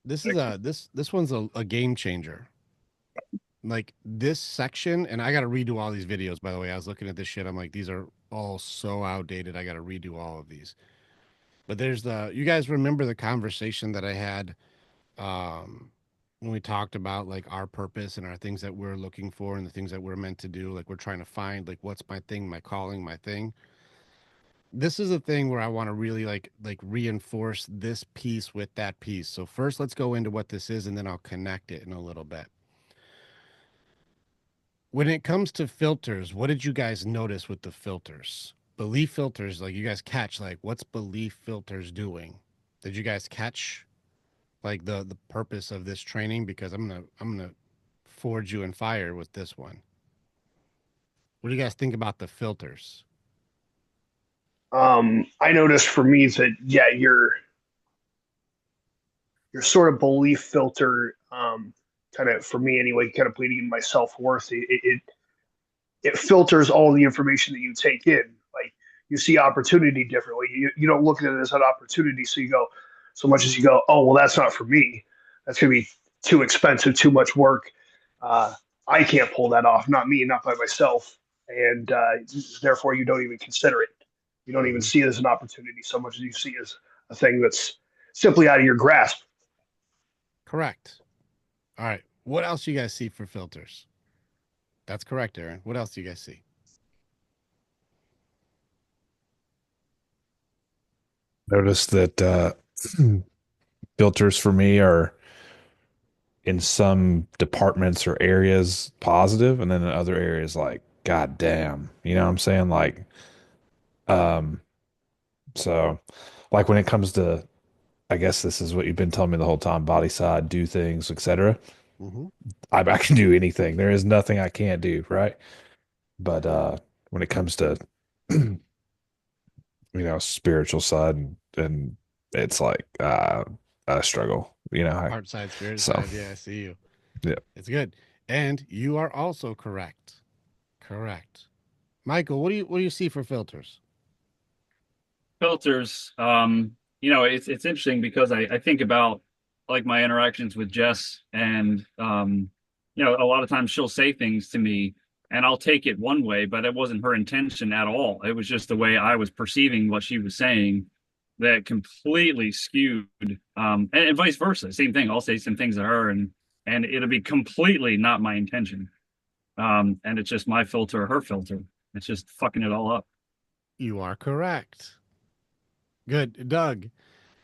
this one's a game changer. Like this section, and I got to redo all these videos. By the way, I was looking at this shit. I'm like, these are all so outdated. I got to redo all of these. But there's the you guys remember the conversation that I had when we talked about like our purpose and our things that we're looking for and the things that we're meant to do. Like we're trying to find like what's my thing, my calling, my thing. This is a thing where I want to really like reinforce this piece with that piece. So first let's go into what this is and then I'll connect it in a little bit. When it comes to filters, what did you guys notice with the filters? Belief filters, like you guys catch like what's belief filters doing? Did you guys catch like the purpose of this training? Because I'm gonna forge you in fire with this one. What do you guys think about the filters? I noticed for me that yeah, your sort of belief filter, kind of for me anyway, kind of bleeding in my self worth. It filters all the information that you take in. Like you see opportunity differently. You don't look at it as an opportunity, so you go so much as you go, oh well, that's not for me. That's gonna be too expensive, too much work. Uh, I can't pull that off. Not me, not by myself. And therefore, you don't even consider it. You don't even Hmm. see it as an opportunity so much as you see it as a thing that's simply out of your grasp. Correct. All right. What else do you guys see for filters? That's correct, Aaron. What else do you guys see? Notice that filters for me are in some departments or areas positive, and then in other areas like, God damn, you know what I'm saying? Um, so like when it comes to, I guess this is what you've been telling me the whole time, body side, do things, etc. Hmm. I can do anything. There is nothing I can't do, right? But when it comes to spiritual side and it's like I struggle, Heart side, spirit so side. Yeah, I see you. yeah. It's good. And you are also correct. Correct. Michael, what do you see for filters? Filters, it's interesting because I think about like my interactions with Jess and a lot of times she'll say things to me and I'll take it one way, but it wasn't her intention at all. It was just the way I was perceiving what she was saying that completely skewed and vice versa. Same thing. I'll say some things to her and it'll be completely not my intention. And it's just my filter or her filter. It's just fucking it all up. You are correct. Good. Doug,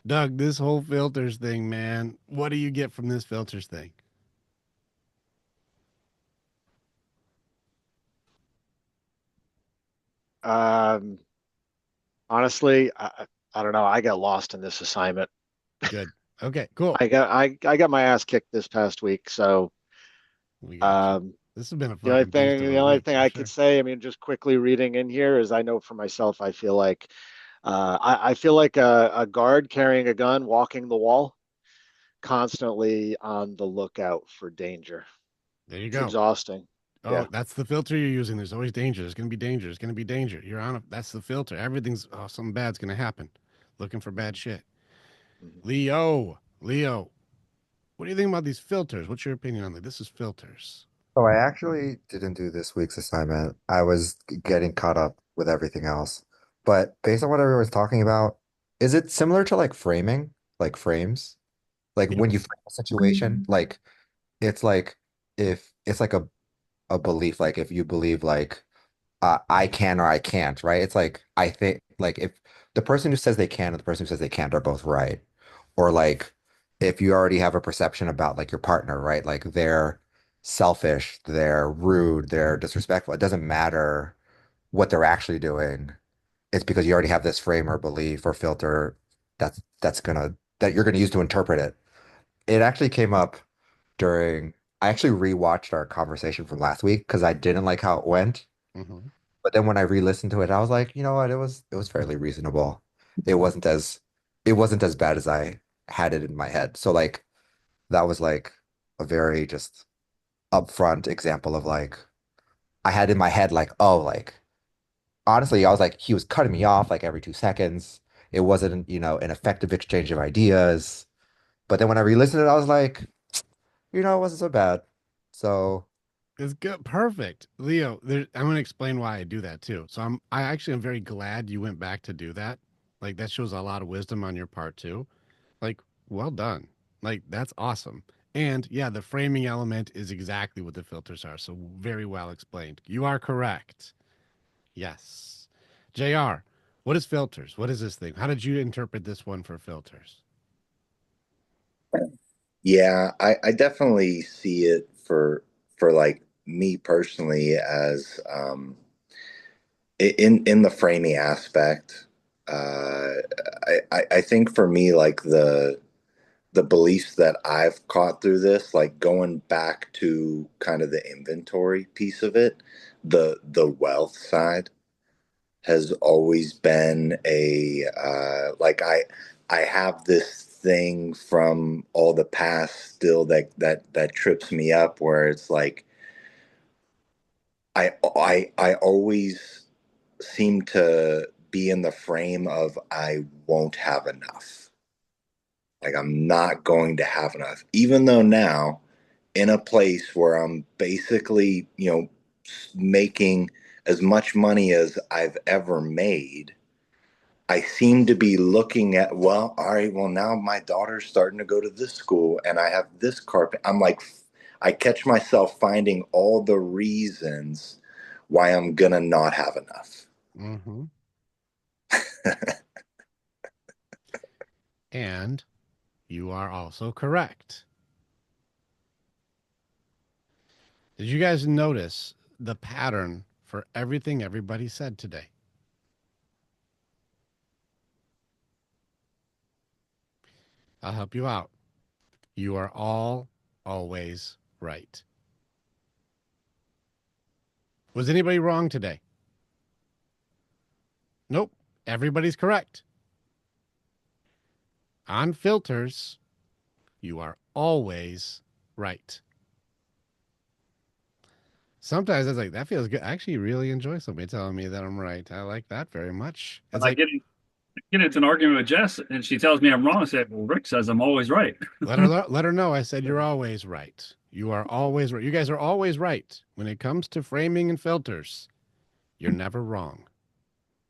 this whole filters thing, man. What do you get from this filters thing? Um, honestly, I don't know. I got lost in this assignment. Good. Okay, cool. I got my ass kicked this past week. So We got you. um, This has been a the only fucking beast thing of the a only week thing for I could sure. say, I mean, just quickly reading in here is I know for myself, I feel like I feel like a guard carrying a gun, walking the wall, constantly on the lookout for danger. There you It's go. exhausting. Oh, Yeah. that's the filter you're using. There's always danger. There's gonna be danger. There's gonna be danger. You're on a that's the filter. Everything's something bad's gonna happen. Looking for bad shit. Mhm. Leo, what do you think about these filters? What's your opinion on that? This is filters. So I actually didn't do this week's assignment. I was getting caught up with everything else. But based on what everyone's talking about, is it similar to like framing, like frames? Like Yep. when you frame a situation, like it's like if it's like a belief, like if you believe like I can or I can't, right? It's like I think like if the person who says they can and the person who says they can't are both right. Or like if you already have a perception about like your partner, right? Like they're selfish, they're rude, they're disrespectful. It doesn't matter what they're actually doing. It's because you already have this frame or belief or filter that you're gonna use to interpret it. It actually came up during I actually rewatched our conversation from last week because I didn't like how it went. Hmm. But then when I re-listened to it, I was like, you know what? It was fairly reasonable. It wasn't as it wasn't as bad as I had it in my head. So like that was like a very just upfront example of like I had in my head like, oh, like honestly, I was like he was cutting me off like every 2 seconds. It wasn't, an effective exchange of ideas. But then when I re-listened to it, I was like, it wasn't so bad. So It's good. Perfect. Leo, I'm going to explain why I do that too. So I actually am very glad you went back to do that. Like that shows a lot of wisdom on your part too. Like, well done. Like that's awesome. And yeah, the framing element is exactly what the filters are. So very well explained. You are correct. Yes. JR, what is filters? What is this thing? How did you interpret this one for filters? Yeah, I definitely see it for like me personally as in the framing aspect. Uh, I think for me like the beliefs that I've caught through this, like going back to kind of the inventory piece of it, the wealth side has always been a like I have this thing from all the past still that trips me up where it's like I always seem to be in the frame of I won't have enough. Like I'm not going to have enough, even though now in a place where I'm basically, making as much money as I've ever made. I seem to be looking at, well, all right, well, now my daughter's starting to go to this school and I have this carpet. I'm like, I catch myself finding all the reasons why I'm gonna not have enough. Mm-hmm. And you are also correct. Did you guys notice the pattern for everything everybody said today? I'll help you out. You are all always right. Was anybody wrong today? Nope. Everybody's correct. On filters, you are always right. Sometimes it's like, that feels good. I actually really enjoy somebody telling me that I'm right. I like that very much. And It's like, get into an argument with Jess, and she tells me I'm wrong. I say, "Well, Rick says I'm always right." let her know I said you're always right. You are always right. You guys are always right. When it comes to framing and filters, you're never wrong.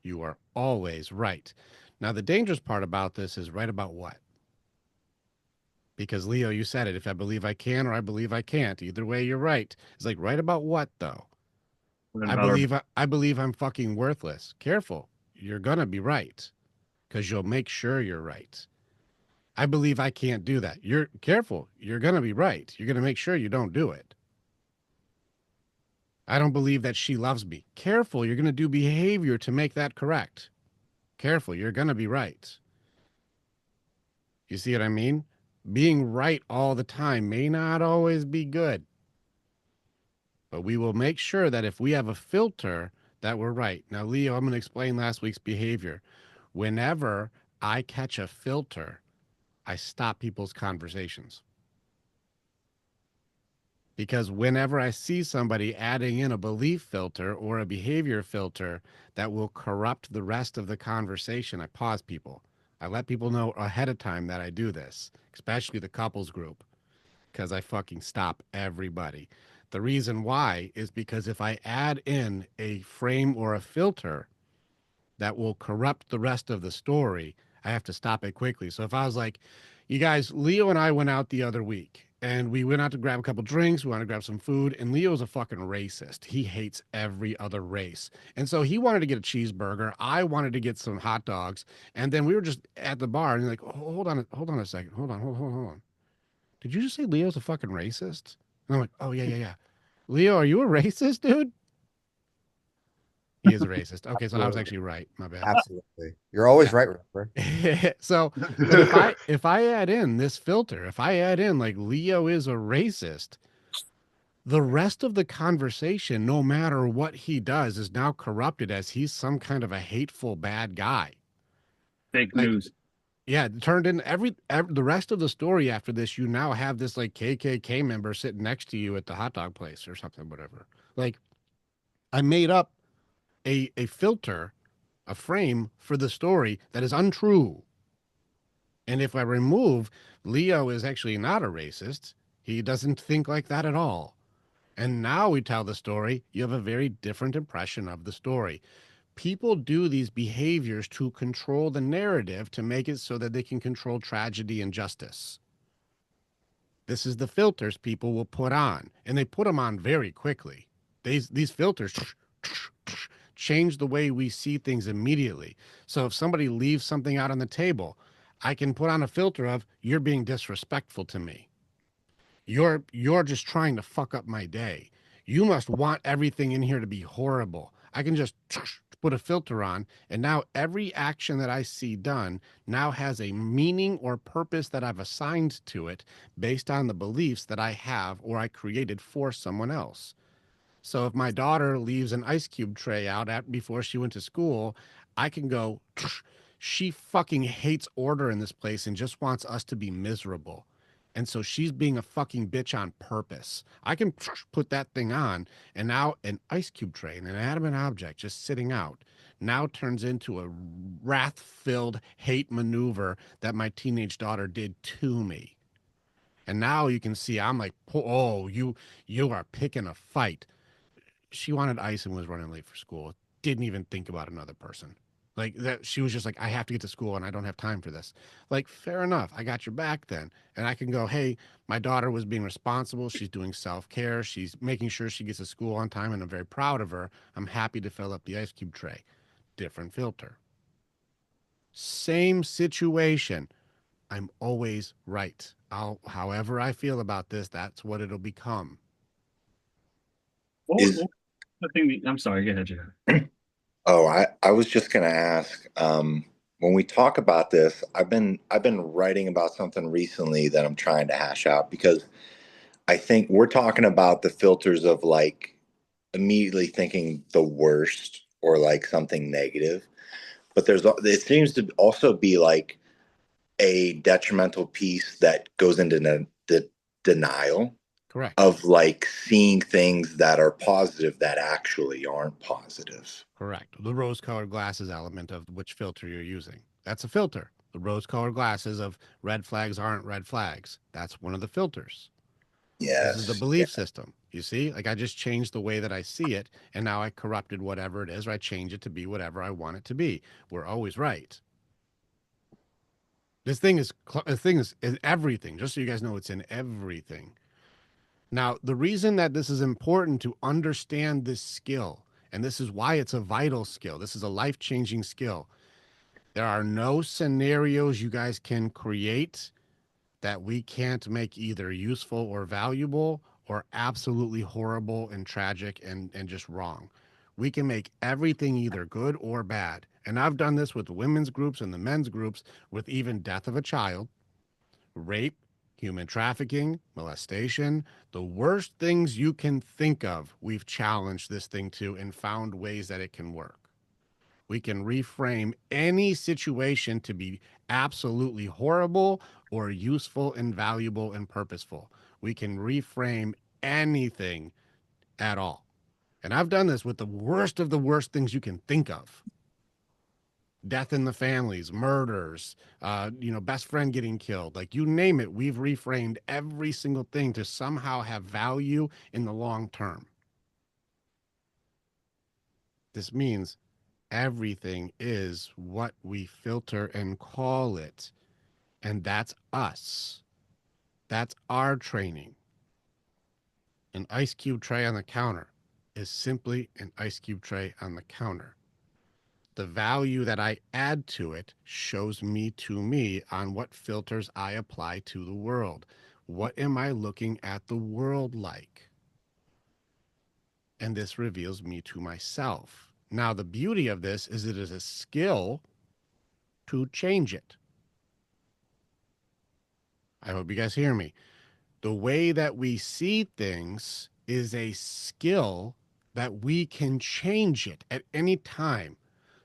You are always right. Now, the dangerous part about this is right about what? Because Leo, you said it. If I believe I can or I believe I can't, either way, you're right. It's like right about what though? I believe I'm fucking worthless. Careful, you're gonna be right because you'll make sure you're right. I believe I can't do that. You're careful. You're gonna be right. You're gonna make sure you don't do it. I don't believe that she loves me. Careful, you're gonna do behavior to make that correct. Careful, you're gonna be right. You see what I mean? Being right all the time may not always be good, but we will make sure that if we have a filter, that we're right. Now, Leo, I'm going to explain last week's behavior. Whenever I catch a filter, I stop people's conversations. Because whenever I see somebody adding in a belief filter or a behavior filter that will corrupt the rest of the conversation, I pause people. I let people know ahead of time that I do this, especially the couples group, because I fucking stop everybody. The reason why is because if I add in a frame or a filter that will corrupt the rest of the story, I have to stop it quickly. So if I was like, you guys, Leo and I went out the other week and we went out to grab a couple drinks, we wanted to grab some food, and Leo's a fucking racist. He hates every other race. And so he wanted to get a cheeseburger. I wanted to get some hot dogs. And then we were just at the bar and like, hold on a second. Hold on. Did you just say Leo's a fucking racist? And I'm like, oh, yeah. Leo, are you a racist, dude? He is a racist. Okay, so I was Absolutely. actually right. My bad. Absolutely. You're always Yeah. right, remember? So, but if I add in this filter, if I add in like Leo is a racist, the rest of the conversation, no matter what he does, is now corrupted as he's some kind of a hateful bad guy. Fake Like, news. yeah, it turned in every the rest of the story after this. You now have this like KKK member sitting next to you at the hot dog place or something, whatever. Like, I made up a filter, a frame for the story that is untrue. And if I remove Leo is actually not a racist, he doesn't think like that at all. And now we tell the story, you have a very different impression of the story. People do these behaviors to control the narrative to make it so that they can control tragedy and justice. This is the filters people will put on, and they put them on very quickly. These filters change the way we see things immediately. So if somebody leaves something out on the table, I can put on a filter of, you're being disrespectful to me. You're just trying to fuck up my day. You must want everything in here to be horrible. I can just put a filter on, and now every action that I see done now has a meaning or purpose that I've assigned to it based on the beliefs that I have or I created for someone else. So if my daughter leaves an ice cube tray out before she went to school, I can go, she fucking hates order in this place and just wants us to be miserable. And so she's being a fucking bitch on purpose. I can put that thing on, and now an ice cube tray, an inanimate object just sitting out, now turns into a wrath-filled hate maneuver that my teenage daughter did to me. And now you can see I'm like, oh, you are picking a fight. She wanted ice and was running late for school. Didn't even think about another person. Like that, she was just like, I have to get to school and I don't have time for this. Like, fair enough. I got your back then. And I can go, hey, my daughter was being responsible. She's doing self-care. She's making sure she gets to school on time, and I'm very proud of her. I'm happy to fill up the ice cube tray. Different filter. Same situation. I'm always right. However I feel about this, that's what it'll become. Is- The thing I'm sorry, go ahead, Jared. Oh, I was just gonna ask, when we talk about this, I've been writing about something recently that I'm trying to hash out, because I think we're talking about the filters of like immediately thinking the worst or like something negative. But it seems to also be like a detrimental piece that goes into the denial. Correct. Of like seeing things that are positive that actually aren't positive. Correct. The rose-colored glasses element of which filter you're using. That's a filter. The rose-colored glasses of red flags aren't red flags. That's one of the filters. Yes. This is the belief system. You see, like I just changed the way that I see it, and now I corrupted whatever it is, or I change it to be whatever I want it to be. We're always right. This thing is everything. Just so you guys know, it's in everything. Now, the reason that this is important to understand this skill, and this is why it's a vital skill, this is a life-changing skill. There are no scenarios you guys can create that we can't make either useful or valuable or absolutely horrible and tragic and just wrong. We can make everything either good or bad. And I've done this with the women's groups and the men's groups, with even death of a child, rape, human trafficking, molestation, the worst things you can think of. We've challenged this thing to and found ways that it can work. We can reframe any situation to be absolutely horrible or useful and valuable and purposeful. We can reframe anything at all. And I've done this with the worst of the worst things you can think of. Death in the families, murders, best friend getting killed, like you name it. We've reframed every single thing to somehow have value in the long term. This means everything is what we filter and call it. And that's us. That's our training. An ice cube tray on the counter is simply an ice cube tray on the counter. The value that I add to it shows me to me on what filters I apply to the world. What am I looking at the world like? And this reveals me to myself. Now, the beauty of this is it is a skill to change it. I hope you guys hear me. The way that we see things is a skill that we can change it at any time.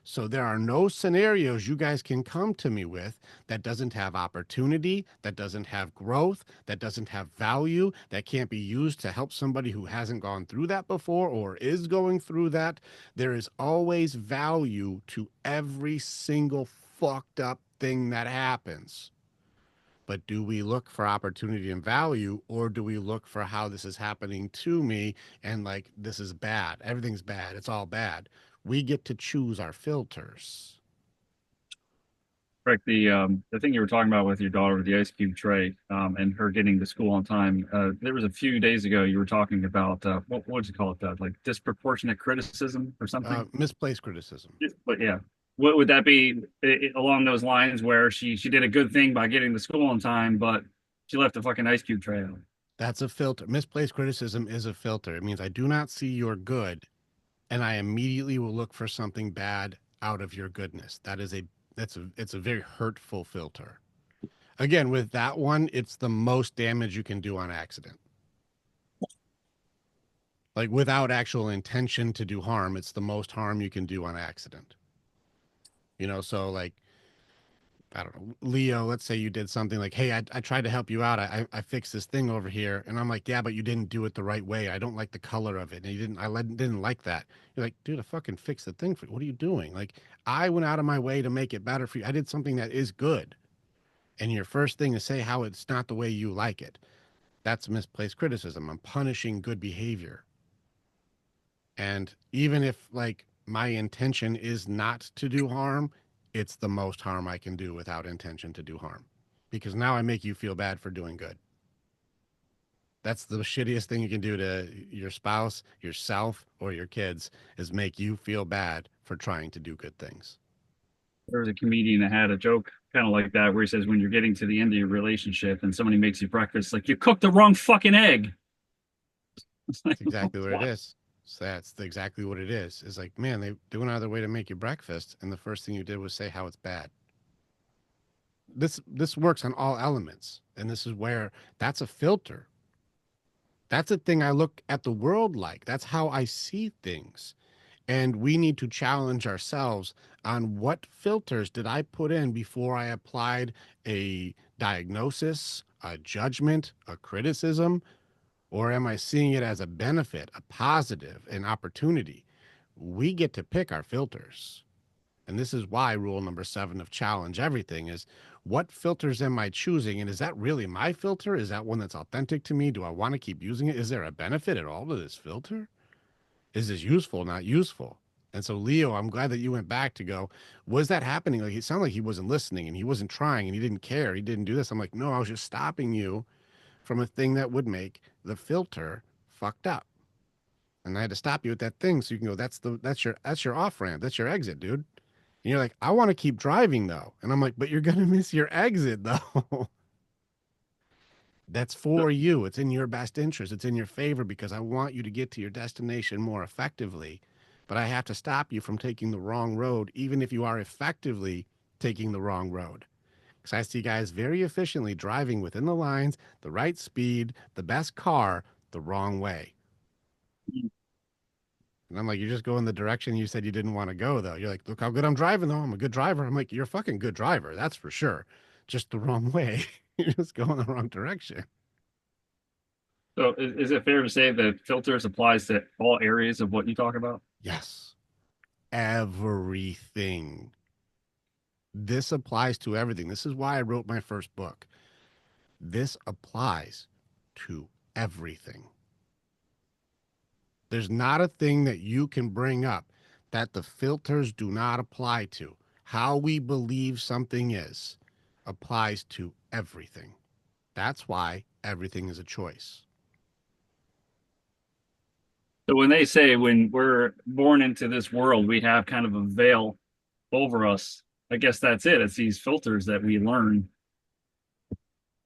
So there are no scenarios you guys can come to me with that doesn't have opportunity, that doesn't have growth, that doesn't have value, that can't be used to help somebody who hasn't gone through that before or is going through that. There is always value to every single fucked up thing that happens. But do we look for opportunity and value, or do we look for how this is happening to me and like this is bad? Everything's bad. It's all bad. We get to choose our filters. Correct. The thing you were talking about with your daughter with the ice cube tray, and her getting to school on time. There was a few days ago you were talking about what did you call it? That like disproportionate criticism or something. Misplaced criticism. But yeah, what would that be along those lines where she did a good thing by getting to school on time, but she left a fucking ice cube tray out. That's a filter. Misplaced criticism is a filter. It means I do not see your good, and I immediately will look for something bad out of your goodness. It's a very hurtful filter. Again, with that one, it's the most damage you can do on accident. Like without actual intention to do harm, it's the most harm you can do on accident. So like, I don't know, Leo, let's say you did something like, hey, I tried to help you out. I fixed this thing over here. And I'm like, yeah, but you didn't do it the right way. I don't like the color of it. And I didn't like that. You're like, dude, I fucking fixed the thing for you. What are you doing? Like, I went out of my way to make it better for you. I did something that is good. And your first thing to say how it's not the way you like it. That's misplaced criticism. I'm punishing good behavior. And even if like my intention is not to do harm, it's the most harm I can do without intention to do harm, because now I make you feel bad for doing good. That's the shittiest thing you can do to your spouse, yourself, or your kids, is make you feel bad for trying to do good things. There was a comedian that had a joke kind of like that where he says, when you're getting to the end of your relationship and somebody makes you breakfast, like you cooked the wrong fucking egg. That's exactly what it is. So that's exactly what it is. It's like, man, they went out of their way to make you breakfast, and the first thing you did was say how it's bad. This works on all elements, and this is where that's a filter. That's a thing I look at the world like. That's how I see things. And we need to challenge ourselves on what filters did I put in before I applied a diagnosis, a judgment, a criticism, or am I seeing it as a benefit, a positive, an opportunity? We get to pick our filters. And this is why rule number 7 of challenge everything is, what filters am I choosing? And is that really my filter? Is that one that's authentic to me? Do I want to keep using it? Is there a benefit at all to this filter? Is this useful, not useful? And so, Leo, I'm glad that you went back to go, was that happening? Like, it sounded like he wasn't listening and he wasn't trying and he didn't care. He didn't do this. I'm like, no, I was just stopping you from a thing that would make the filter fucked up. And I had to stop you at that thing so you can go, that's your off ramp. That's your exit, dude. And you're like, I want to keep driving though. And I'm like, but you're going to miss your exit though. That's for you. It's in your best interest. It's in your favor because I want you to get to your destination more effectively. But I have to stop you from taking the wrong road, even if you are effectively taking the wrong road. Because I see guys very efficiently driving within the lines, the right speed, the best car, the wrong way. And I'm like, you're just going the direction you said you didn't want to go, though. You're like, look how good I'm driving, though. I'm a good driver. I'm like, you're a fucking good driver. That's for sure. Just the wrong way. You're just going the wrong direction. So is it fair to say that filters applies to all areas of what you talk about? Yes. Everything. This applies to everything. This is why I wrote my first book. This applies to everything. There's not a thing that you can bring up that the filters do not apply to. How we believe something is applies to everything. That's why everything is a choice. So when they say when we're born into this world, we have kind of a veil over us, I guess that's it. It's these filters that we learn.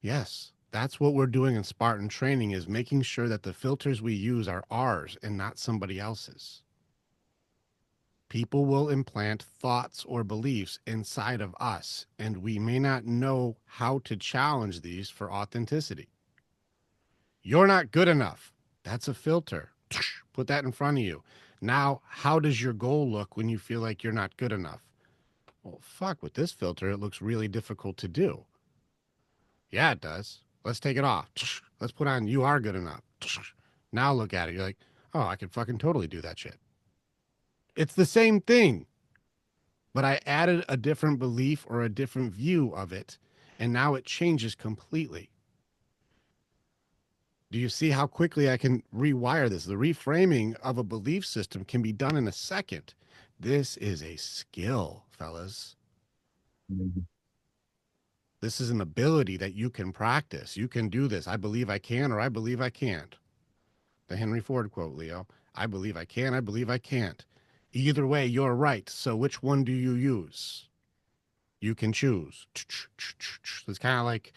Yes, that's what we're doing in Spartan training, is making sure that the filters we use are ours and not somebody else's. People will implant thoughts or beliefs inside of us, and we may not know how to challenge these for authenticity. You're not good enough. That's a filter. Put that in front of you. Now, how does your goal look when you feel like you're not good enough? Well, fuck, with this filter, it looks really difficult to do. Yeah, it does. Let's take it off. Let's put on, you are good enough. Now look at it. You're like, oh, I could fucking totally do that shit. It's the same thing, but I added a different belief or a different view of it. And now it changes completely. Do you see how quickly I can rewire this? The reframing of a belief system can be done in a second. This is a skill, fellas. This is an ability that you can practice. You can do this. I believe I can, or I believe I can't. The Henry Ford quote, Leo. I believe I can, I believe I can't. Either way, you're right. So which one do you use? You can choose. It's kind of like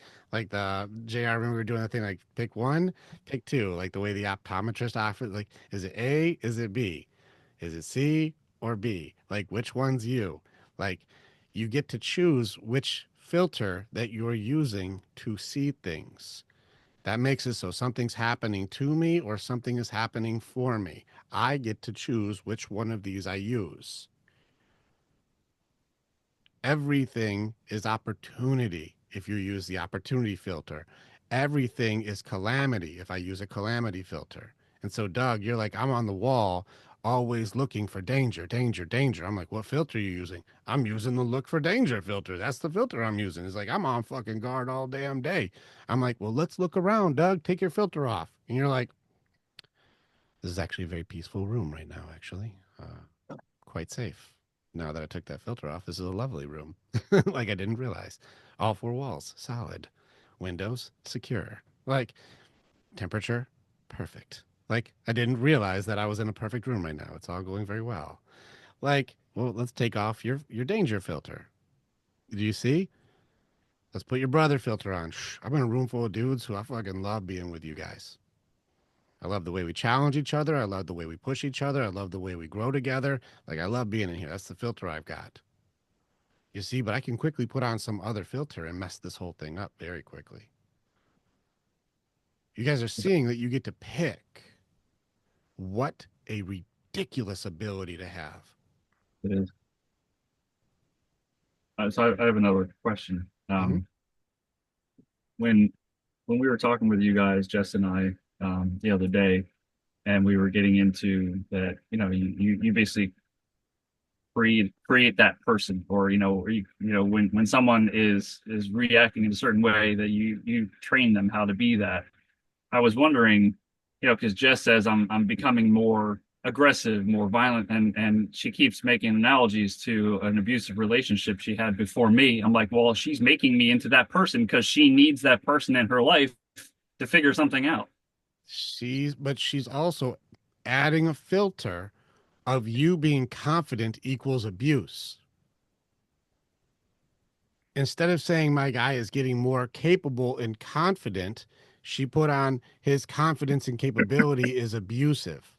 the JR. Remember we were doing that thing like pick one, pick two, like the way the optometrist offered. Like, is it A? Is it B? Is it C or B? Like, which one's you? Like, you get to choose which filter that you're using to see things. That makes it so something's happening to me or something is happening for me. I get to choose which one of these I use. Everything is opportunity if you use the opportunity filter. Everything is calamity if I use a calamity filter. And so, Doug, you're like, I'm on the wall, always looking for danger, danger, danger. I'm like, what filter are you using? I'm using the look for danger filter. That's the filter I'm using. It's like, I'm on fucking guard all damn day. I'm like, well, let's look around, Doug. Take your filter off. And you're like, this is actually a very peaceful room right now, actually. Quite safe. Now that I took that filter off, this is a lovely room. Like I didn't realize. All four walls, solid. Windows, secure. Like temperature, perfect. Like I didn't realize that I was in a perfect room right now. It's all going very well. Like, well, let's take off your danger filter. Do you see? Let's put your brother filter on. Shh, I'm in a room full of dudes who I fucking love being with you guys. I love the way we challenge each other. I love the way we push each other. I love the way we grow together. Like I love being in here. That's the filter I've got. You see, but I can quickly put on some other filter and mess this whole thing up very quickly. You guys are seeing that you get to pick. What a ridiculous ability to have. It is. So I have another question. When we were talking with you guys, Jess and I, the other day, and we were getting into that, you basically create that person, or when someone is reacting in a certain way, that you train them how to be that. I was wondering, because Jess says I'm becoming more aggressive, more violent, and she keeps making analogies to an abusive relationship she had before me. I'm like, well, she's making me into that person because she needs that person in her life to figure something out. But she's also adding a filter of you being confident equals abuse. Instead of saying my guy is getting more capable and confident, she put on his confidence and capability is abusive.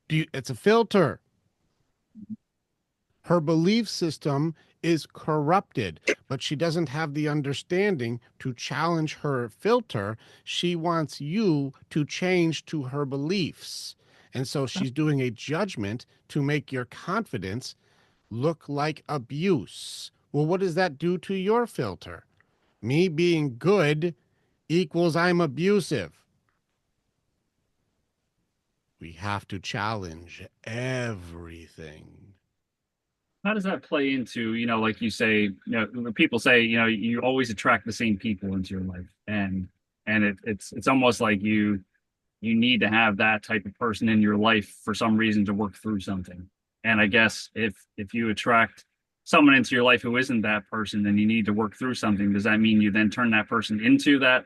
It's a filter. Her belief system is corrupted, but she doesn't have the understanding to challenge her filter. She wants you to change to her beliefs. And so she's doing a judgment to make your confidence look like abuse. Well, what does that do to your filter? Me being good equals I'm abusive. We have to challenge everything. How does that play into, like you say, people say, you always attract the same people into your life, and it's almost like you need to have that type of person in your life for some reason to work through something. And I guess if you attract someone into your life who isn't that person, then you need to work through something. Does that mean you then turn that person into that?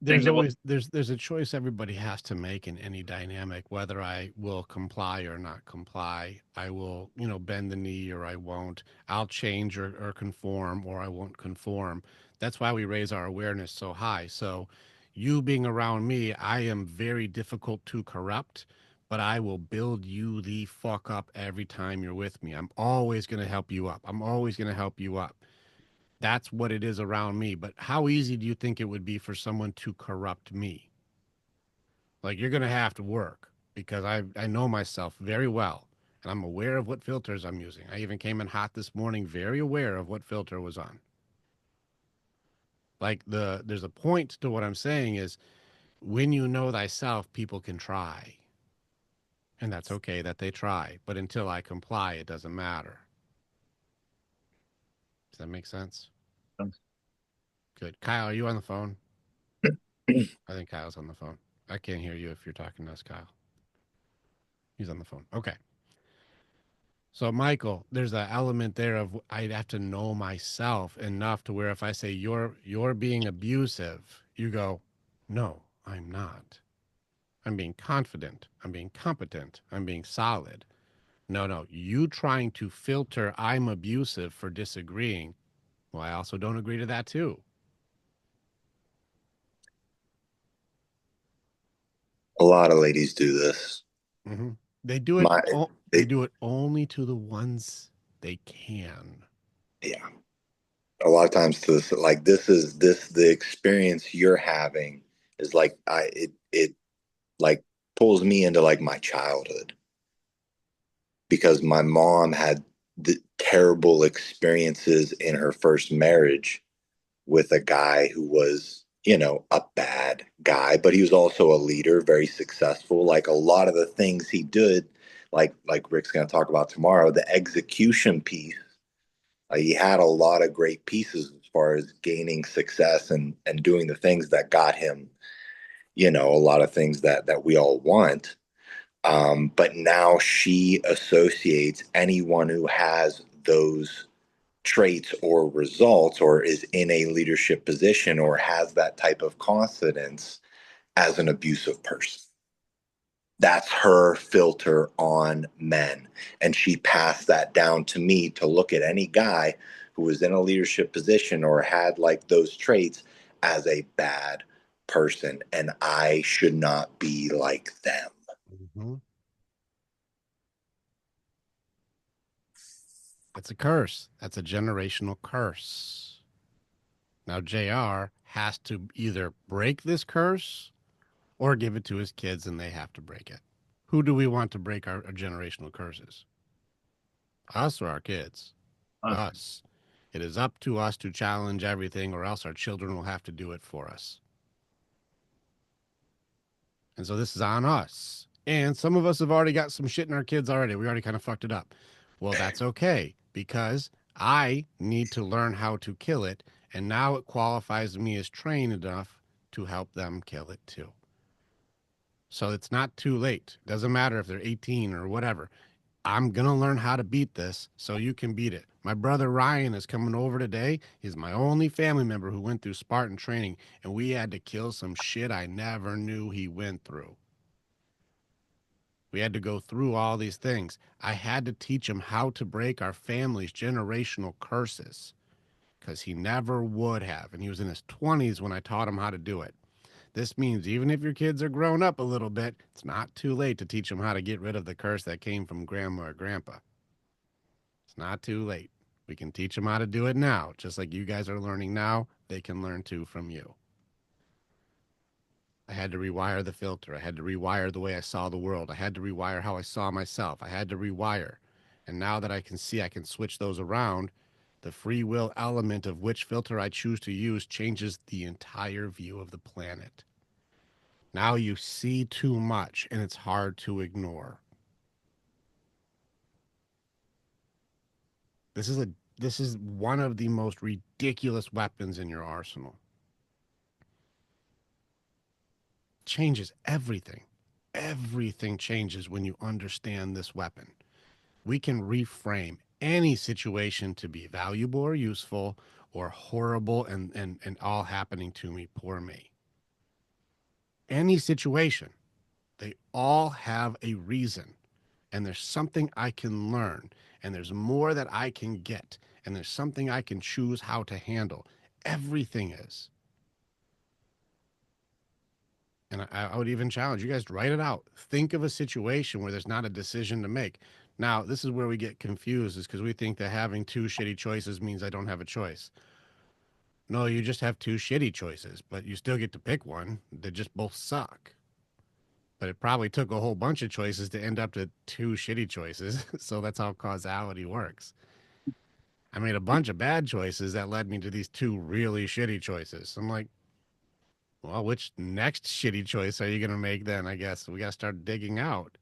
There's a choice everybody has to make in any dynamic, whether I will comply or not comply. I will, bend the knee or I won't. I'll change or conform, or I won't conform. That's why we raise our awareness so high. So you being around me, I am very difficult to corrupt, but I will build you the fuck up every time you're with me. I'm always going to help you up. I'm always going to help you up. That's what it is around me. But how easy do you think it would be for someone to corrupt me? Like, you're going to have to work, because I know myself very well, and I'm aware of what filters I'm using. I even came in hot this morning, very aware of what filter was on. Like, there's a point to what I'm saying is, when you know thyself, people can try. And that's okay that they try. But until I comply, it doesn't matter. Does that make sense? Sense. Good. Kyle, are you on the phone? I think Kyle's on the phone. I can't hear you if you're talking to us, Kyle. He's on the phone. Okay. So, Michael, there's an element there of I'd have to know myself enough to where if I say you're being abusive, you go, no, I'm not. I'm being confident. I'm being competent. I'm being solid. No, you trying to filter I'm abusive for disagreeing. Well, I also don't agree to that too. A lot of ladies do this. Mm-hmm. They do it. My, They do it only to the ones they can. yeah. A lot of times to this, like the experience you're having is like it like pulls me into like my childhood because my mom had the terrible experiences in her first marriage with a guy who was, you know, a bad guy, but he was also a leader, very successful. Like a lot of the things he did, like Rick's going to talk about tomorrow, the execution piece. He had a lot of great pieces as far as gaining success and doing the things that got him, you know, a lot of things that we all want. But now she associates anyone who has those traits or results or is in a leadership position or has that type of confidence as an abusive person. That's her filter on men. And she passed that down to me to look at any guy who was in a leadership position or had like those traits as a bad person. And I should not be like them. Mm-hmm. That's a curse. That's a generational curse. Now, JR has to either break this curse or give it to his kids and they have to break it. Who do we want to break our generational curses? Us or our kids? Us. It is up to us to challenge everything, or else our children will have to do it for us. And so this is on us. And some of us have already got some shit in our kids already. We already kind of fucked it up. Well, that's okay because I need to learn how to kill it. And now it qualifies me as trained enough to help them kill it too. So it's not too late. Doesn't matter if they're 18 or whatever. I'm going to learn how to beat this so you can beat it. My brother Ryan is coming over today. He's my only family member who went through Spartan training, and we had to kill some shit I never knew he went through. We had to go through all these things. I had to teach him how to break our family's generational curses because he never would have. And he was in his 20s when I taught him how to do it. This means even if your kids are grown up a little bit, it's not too late to teach them how to get rid of the curse that came from grandma or grandpa. It's not too late. We can teach them how to do it now. Just like you guys are learning now, they can learn too from you. I had to rewire the filter. I had to rewire the way I saw the world. I had to rewire how I saw myself. I had to rewire. And now that I can see I can switch those around, the free will element of which filter I choose to use changes the entire view of the planet. Now you see too much and it's hard to ignore. This is one of the most ridiculous weapons in your arsenal. Changes everything. Everything changes when you understand this weapon. We can reframe any situation to be valuable or useful or horrible and all happening to me, poor me. Any situation, they all have a reason. And there's something I can learn. And there's more that I can get. And there's something I can choose how to handle. Everything is. And I would even challenge you guys to write it out. Think of a situation where there's not a decision to make. Now, this is where we get confused, is because we think that having two shitty choices means I don't have a choice. No, you just have two shitty choices, but you still get to pick one. They just both suck. But it probably took a whole bunch of choices to end up to two shitty choices. So that's how causality works. I made a bunch of bad choices that led me to these two really shitty choices. I'm like, well, which next shitty choice are you going to make then? I guess we got to start digging out.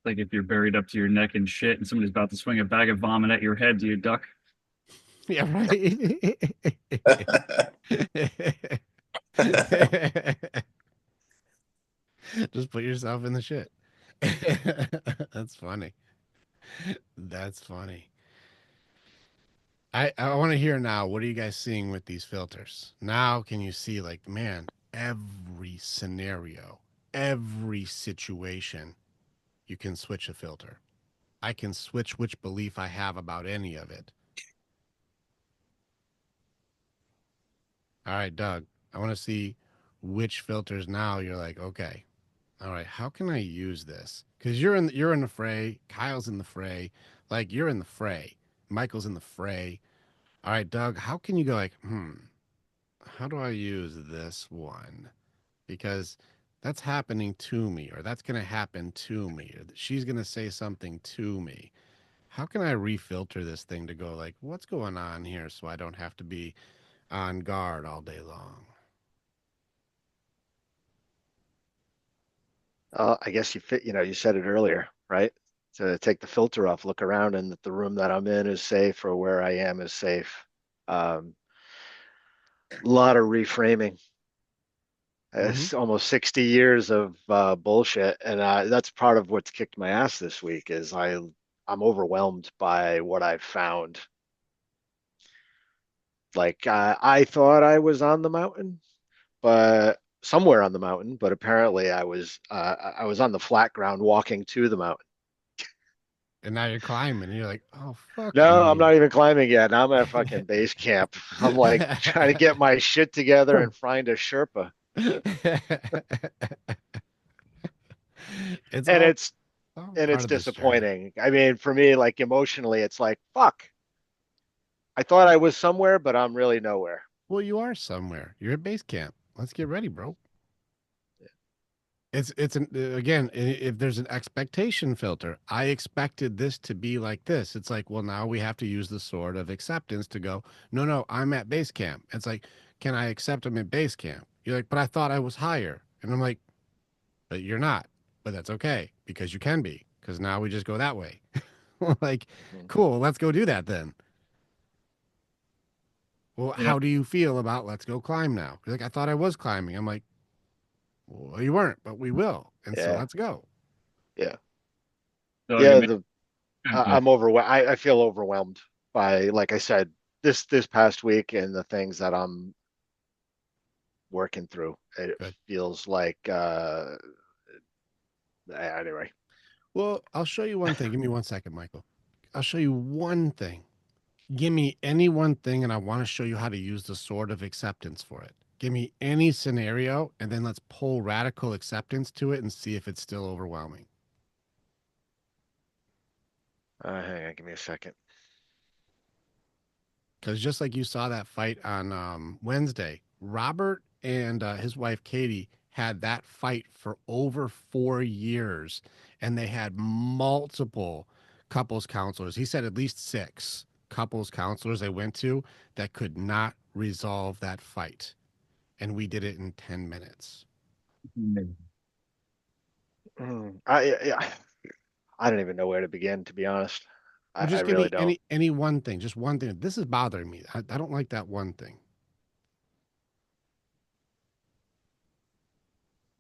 Like if you're buried up to your neck in shit and somebody's about to swing a bag of vomit at your head, do you duck? Yeah, right. Just put yourself in the shit. That's funny. That's funny. I want to hear now. What are you guys seeing with these filters? Now, can you see, like, man, every scenario, every situation, you can switch a filter. I can switch which belief I have about any of it. All right, Doug, I want to see which filters now you're like, okay, all right, how can I use this? Because you're in the fray, Kyle's in the fray, like you're in the fray, Michael's in the fray. All right, Doug, how can you go like, how do I use this one? Because that's happening to me, or that's going to happen to me, or she's going to say something to me. How can I refilter this thing to go like, what's going on here so I don't have to be on guard all day long? I guess you said it earlier, right? To take the filter off, look around, and that the room that I'm in is safe, or where I am is safe. A lot of reframing. It's almost 60 years of bullshit, and that's part of what's kicked my ass this week. Is I'm overwhelmed by what I've found. Like I thought I was on the mountain, but somewhere on the mountain, but apparently I was on the flat ground walking to the mountain. And now you're climbing, and you're like, oh, fuck No, I'm me. not even climbing yet. Now I'm at fucking base camp. I'm like trying to get my shit together and find a Sherpa. It's And all, it's all and part it's of this journey. disappointing. I mean, for me, like emotionally, it's like, fuck. I thought I was somewhere, but I'm really nowhere. Well, you are somewhere. You're at base camp. Let's get ready, bro. It's an again, if there's an expectation filter, I expected this to be like this. It's like, well, now we have to use the sword of acceptance to go, no, no, I'm at base camp. It's like, can I accept I'm at base camp? You're like, but I thought I was higher. And I'm like, but you're not. But that's okay because you can be, because now we just go that way. Like, Mhm. cool, let's go do that then. Well, You know, how do you feel about let's go climb now? You're like, I thought I was climbing. I'm like, well, you weren't, but we will. And so Yeah, let's go. yeah, so you yeah. mentioned, I'm overwhelmed. I feel overwhelmed by, like I said, this past week and the things that I'm working through. It Good. feels like anyway. Well, I'll show you one thing. Give me 1 second, Michael. I'll show you one thing. Give me any one thing, and I want to show you how to use the sword of acceptance for it. Give me any scenario, and then let's pull radical acceptance to it and see if it's still overwhelming. Hang on, give me a second. Because just like you saw that fight on Wednesday, Robert and his wife Katie had that fight for over 4 years, and they had multiple couples counselors. He said at least 6 couples counselors they went to that could not resolve that fight, and we did it in 10 minutes. I don't even know where to begin, to be honest. Well, I just give really me don't. any one thing, just one thing. This is bothering me. I don't like that one thing.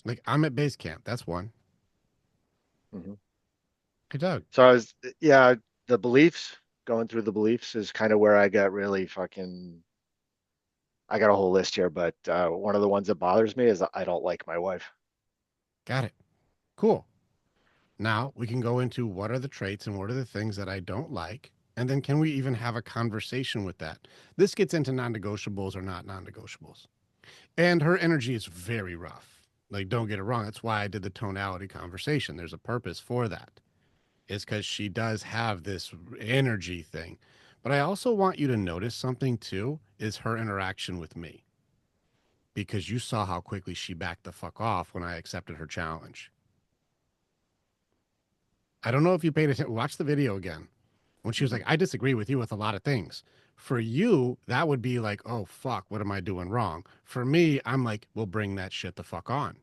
Like, I'm at base camp. That's one. Hmm. Hey, Doug. So yeah, the beliefs, going through the beliefs is kind of where I got really fucking. I got a whole list here, but one of the ones that bothers me is I don't like my wife. Got it. Cool. Now we can go into what are the traits and what are the things that I don't like. And then can we even have a conversation with that? This gets into non negotiables or not non negotiables. And her energy is very rough. Like, don't get it wrong. That's why I did the tonality conversation. There's a purpose for that. It's because she does have this energy thing. But I also want you to notice something too is her interaction with me. Because you saw how quickly she backed the fuck off when I accepted her challenge. I don't know if you paid attention. Watch the video again. When she was like, I disagree with you with a lot of things. For you, that would be like, oh, fuck, what am I doing wrong? For me, I'm like, we'll bring that shit the fuck on.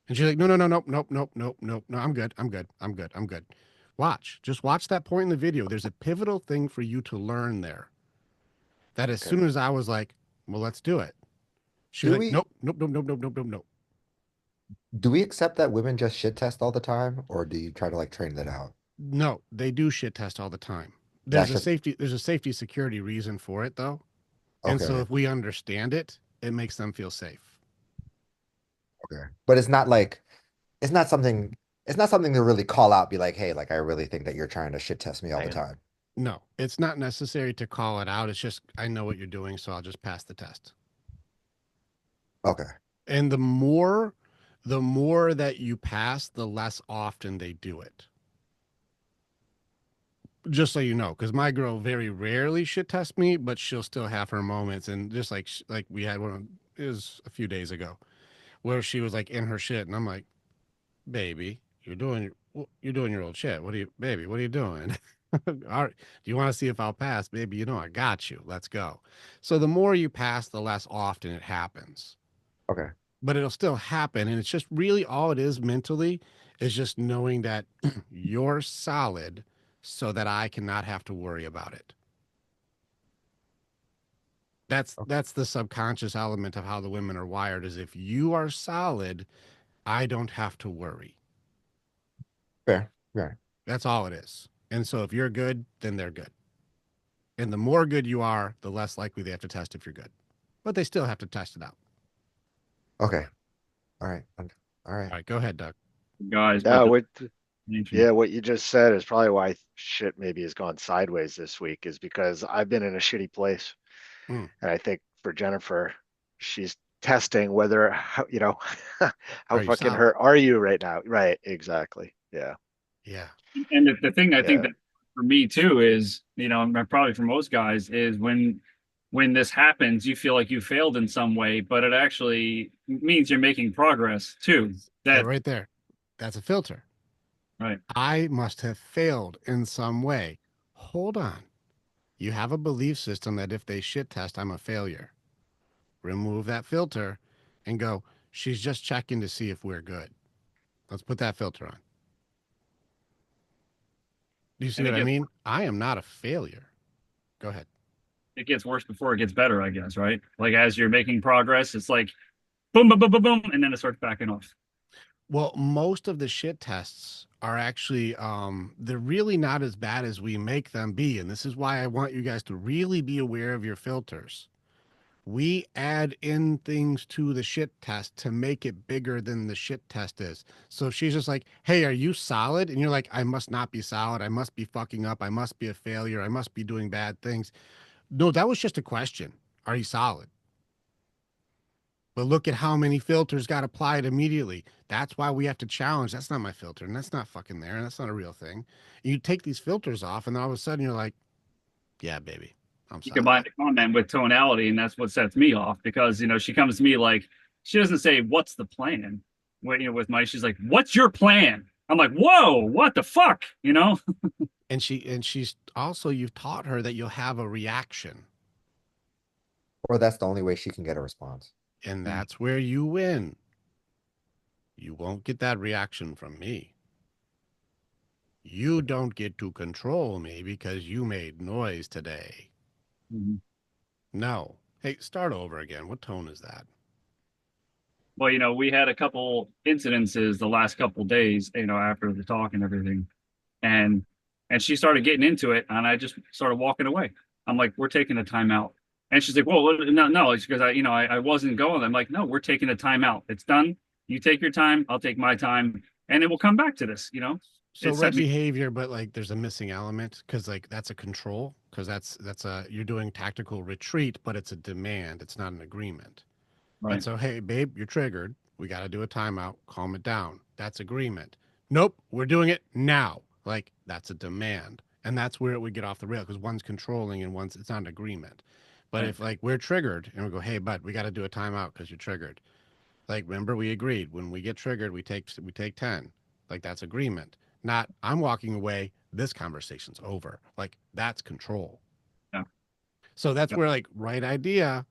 And she's like, no, no, no, nope, nope, nope, nope, nope, no, I'm good, I'm good, I'm good, I'm good. Watch, just watch that point in the video. There's a pivotal thing for you to learn there. that as Okay. soon as I was like, well, let's do it, she Do was like, we nope, nope, nope, nope, nope, nope, nope, nope. do we accept that women just shit test all the time, or do you try to like train that out? No, they do shit test all the time. That's just There's a safety security reason for it though. And so okay. if we understand it, it makes them feel safe. Okay. But it's not like it's not something it's not something to really call out, be like, hey, like I really think that you're trying to shit test me all the I- time. No, it's not necessary to call it out. It's just, I know what you're doing, so I'll just pass the test. Okay. And the more that you pass, the less often they do it. Just so you know, because my girl very rarely shit test me, but she'll still have her moments. And just like we had one, it was a few days ago, where she was like in her shit, and I'm like, baby, you're doing your old shit. Baby, what are you doing? All right. Do you want to see if I'll pass? Baby, you know I got you. Let's go. So the more you pass, the less often it happens. Okay. But it'll still happen. And it's just really all it is mentally is just knowing that you're solid so that I cannot have to worry about it. That's the subconscious element of how the women are wired is if you are solid, I don't have to worry. Fair. Fair. That's all it is. And so if you're good, then they're good. And the more good you are, the less likely they have to test if you're good. But they still have to test it out. Okay. All right. All All right. right, go ahead, Doug. Guys. Yeah, but what you just said is probably why shit maybe has gone sideways this week is because I've been in a shitty place. Mm. And I think for Jennifer, she's testing whether, you know, how Are you fucking solid? hurt are you right now? Right. Exactly. Yeah. Yeah. And the thing I think Yeah. that for me too is, and probably for most guys is when this happens, you feel like you failed in some way, but it actually means you're making progress too. That Right there. That's a filter. right. I must have failed in some way. Hold on. You have a belief system that if they shit test, I'm a failure. Remove that filter and go, she's just checking to see if we're good. Let's put that filter on. Do you see And what I mean? I am not a failure. Go ahead. it gets worse before it gets better, I guess, right? Like as you're making progress, it's like boom, boom, boom, boom, boom, and then it starts backing off. Well, most of the shit tests are actually they're really not as bad as we make them be. And this is why I want you guys to really be aware of your filters. We add in things to the shit test to make it bigger than the shit test is. So if she's just like, hey, are you solid? And you're like, I must not be solid. I must be fucking up. I must be a failure. I must be doing bad things. No, that was just a question. Are you solid? But look at how many filters got applied immediately. That's why we have to challenge. That's not my filter, and that's not fucking there, and that's not a real thing. You take these filters off, and then all of a sudden you're like, yeah, baby, I'm You solid. combine the comment with tonality, and that's what sets me off because she comes to me like she doesn't say what's the plan. With Mike, she's like, "What's your plan?" I'm like, "Whoa, what the fuck?" And she's also, you've taught her that you'll have a reaction. Or that's the only way she can get a response. And that's where you win. You won't get that reaction from me. You don't get to control me because you made noise today. Mm-hmm. No. Hey, start over again. What tone is that? Well, we had a couple incidences the last couple days, after the talk and everything. And she started getting into it, and I just started walking away. I'm like, we're taking a timeout. And she's like, well, no, it's because I wasn't going. I'm like, no, we're taking a timeout. It's done. You take your time, I'll take my time, and it will come back to this, So It's red set me- behavior, but like there's a missing element because like that's a control because you're doing tactical retreat, but it's a demand. It's not an agreement. Right. And so, hey, babe, you're triggered. We got to do a timeout. Calm it down. That's agreement. Nope, we're doing it now. Like that's a demand. And that's where it would get off the rail because one's controlling and it's not an agreement. But Right. if like we're triggered and we go, hey, bud, we got to do a timeout because you're triggered. Like, remember, we agreed when we get triggered, we take 10. Like that's agreement. Not I'm walking away. This conversation's over. Like that's control. Yeah. So that's Yeah. where like right idea,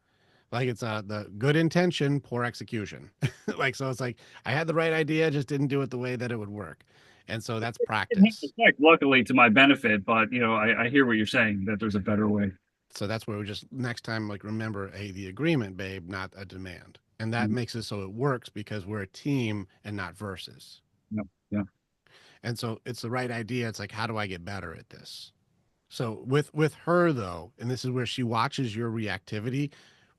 like it's the good intention, poor execution. Like so, it's like I had the right idea, just didn't do it the way that it would work. And so that's It has practice. effect, luckily to my benefit, but I hear what you're saying that there's a better way. So that's where we just next time, like, remember, hey, the agreement, babe, not a demand. And that Mhm. makes it so it works because we're a team and not versus. Yeah. Yeah. And so it's the right idea. It's like, how do I get better at this? So with her though, and this is where she watches your reactivity,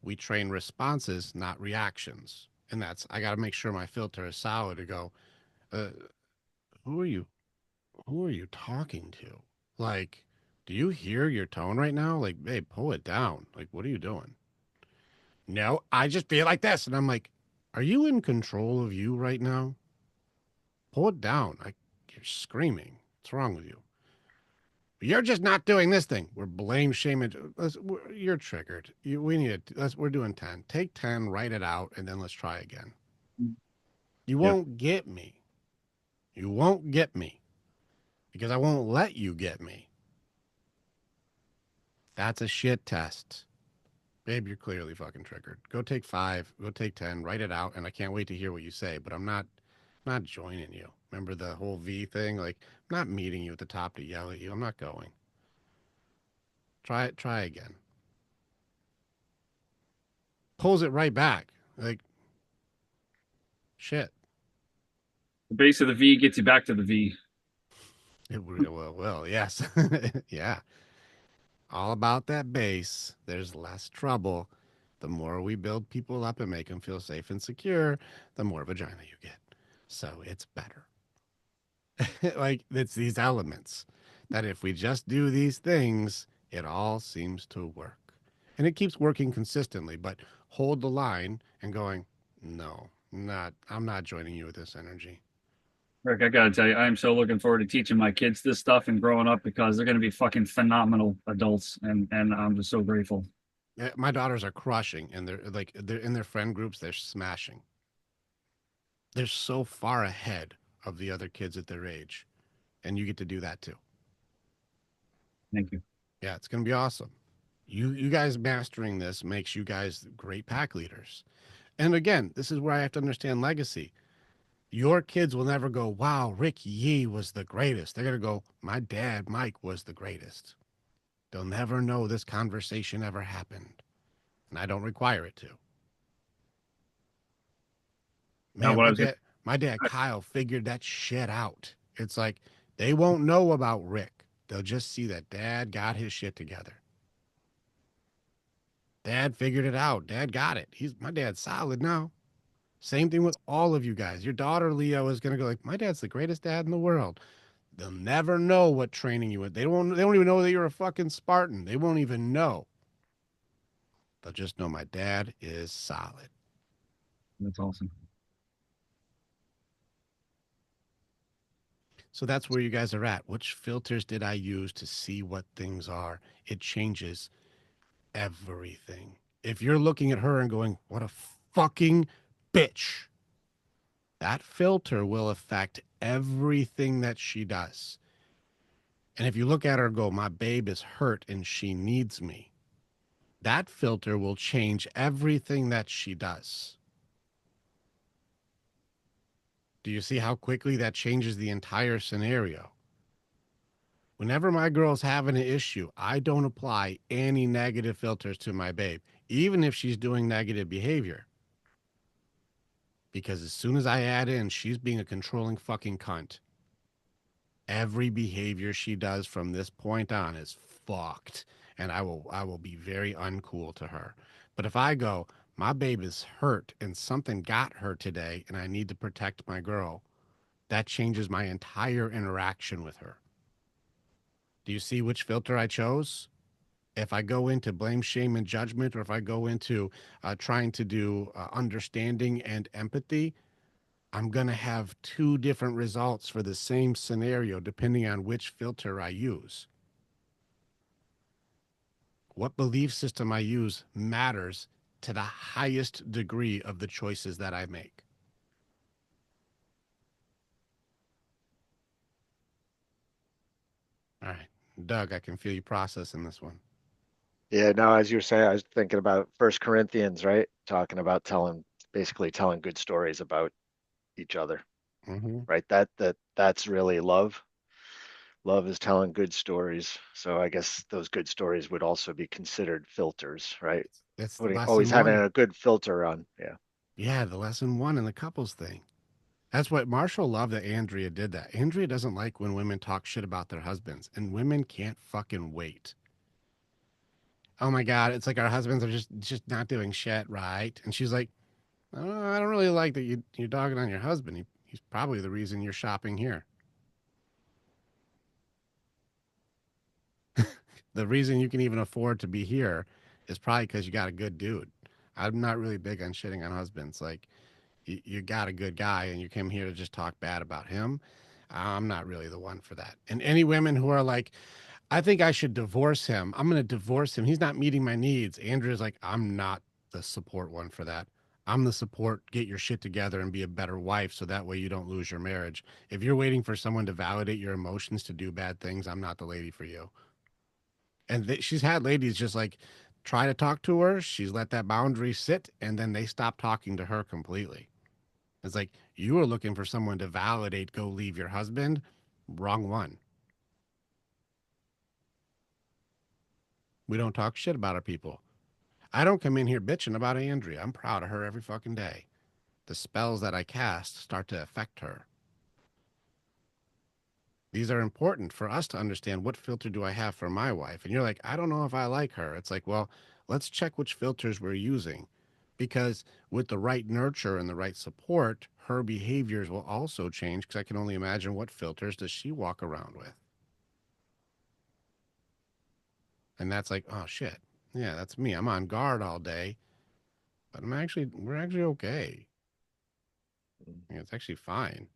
we train responses, not reactions. And that's, I got to make sure my filter is solid to go, uh, who are you? Who are you talking to? Like, do you hear your tone right now? Like, hey, pull it down. Like, what are you doing? No, I just feel like this. And I'm like, are you in control of you right now? Pull it down. Like, you're screaming. What's wrong with you? You're just not doing this thing. We're blame shaming. You're triggered. We need it. We're doing 10. Take 10, write it out, and then let's try again. You Yeah. won't get me. You won't get me because I won't let you get me. That's a shit test. Babe, you're clearly fucking triggered. Go take 5, go take 10, write it out, and I can't wait to hear what you say, but I'm not joining you. Remember the whole V thing? Like, I'm not meeting you at the top to yell at you. I'm not going. Try again. Pulls it right back. Like, shit. The base of the V gets you back to the V. Well, yes. Yeah. All about that base. There's less trouble. The more we build people up and make them feel safe and secure, the more vagina you get. So it's better. Like, it's these elements that if we just do these things, it all seems to work. And it keeps working consistently, but hold the line and going, no, I'm not joining you with this energy. Rick, I gotta tell you, I am so looking forward to teaching my kids this stuff and growing up because they're gonna be fucking phenomenal adults, and I'm just so grateful. My daughters are crushing, and they're in their friend groups, they're smashing. They're so far ahead of the other kids at their age, and you get to do that too. Thank you. Yeah, it's gonna be awesome. You guys mastering this makes you guys great pack leaders. And again, this is where I have to understand legacy. Your kids will never go, wow, Rick Yee was the greatest. They're going to go, my dad, Mike, was the greatest. They'll never know this conversation ever happened. And I don't require it to. Now, Man, what I was gonna, my dad, Kyle, figured that shit out. It's like they won't know about Rick. They'll just see that dad got his shit together. Dad figured it out. Dad got it. My dad's solid now. Same thing with all of you guys. Your daughter Leo is gonna go like, my dad's the greatest dad in the world. They'll never know what training you went. They don't even know that you're a fucking Spartan. They won't even know. They'll just know my dad is solid. that's awesome. So that's where you guys are at. Which filters did I use to see what things are? It changes everything. If you're looking at her and going, what a fucking bitch, that filter will affect everything that she does. And if you look at her and go, my babe is hurt and she needs me, that filter will change everything that she does. Do you see how quickly that changes the entire scenario? Whenever my girl's having an issue, I don't apply any negative filters to my babe, even if she's doing negative behavior. Because as soon as I add in, she's being a controlling fucking cunt. Every behavior she does from this point on is fucked. And I will be very uncool to her. But if I go, my babe is hurt and something got her today and I need to protect my girl, that changes my entire interaction with her. Do you see which filter I chose? If I go into blame, shame, and judgment, or if I go into trying to do understanding and empathy, I'm going to have two different results for the same scenario depending on which filter I use. What belief system I use matters to the highest degree of the choices that I make. All right, Doug, I can feel you processing this one. Yeah, no, as you were saying, I was thinking about First Corinthians, right? Talking about basically telling good stories about each other, Mm-hmm. right? That's really love, Love is telling good stories. So I guess those good stories would also be considered filters, right? That's Always lesson having one. a good filter on. Yeah. Yeah, the lesson one in the couples thing. That's what Marshall loved that Andrea did that. Andrea doesn't like when women talk shit about their husbands, and women can't fucking wait. Oh my God, it's like our husbands are just not doing shit right. And she's like, oh, I don't really like that you're dogging on your husband. He's probably the reason you're shopping here. The reason you can even afford to be here is probably because you got a good dude. I'm not really big on shitting on husbands. Like, you got a good guy and you came here to just talk bad about him. I'm not really the one for that. And any women who are like, I think I should divorce him. I'm going to divorce him. He's not meeting my needs. Andrea's like, I'm not the support one for that. I'm the support, get your shit together and be a better wife so that way you don't lose your marriage. If you're waiting for someone to validate your emotions to do bad things, I'm not the lady for you. And she's had ladies just like try to talk to her. She's let that boundary sit and then they stop talking to her completely. It's like, you were looking for someone to validate, go leave your husband. Wrong one. We don't talk shit about our people. I don't come in here bitching about Andrea. I'm proud of her every fucking day. The spells that I cast start to affect her. These are important for us to understand what filter do I have for my wife. And you're like, I don't know if I like her. It's like, well, let's check which filters we're using. Because with the right nurture and the right support, her behaviors will also change. Because I can only imagine what filters does she walk around with. And that's like, oh shit. Yeah, that's me. I'm on guard all day. But we're actually okay. Yeah, it's actually fine.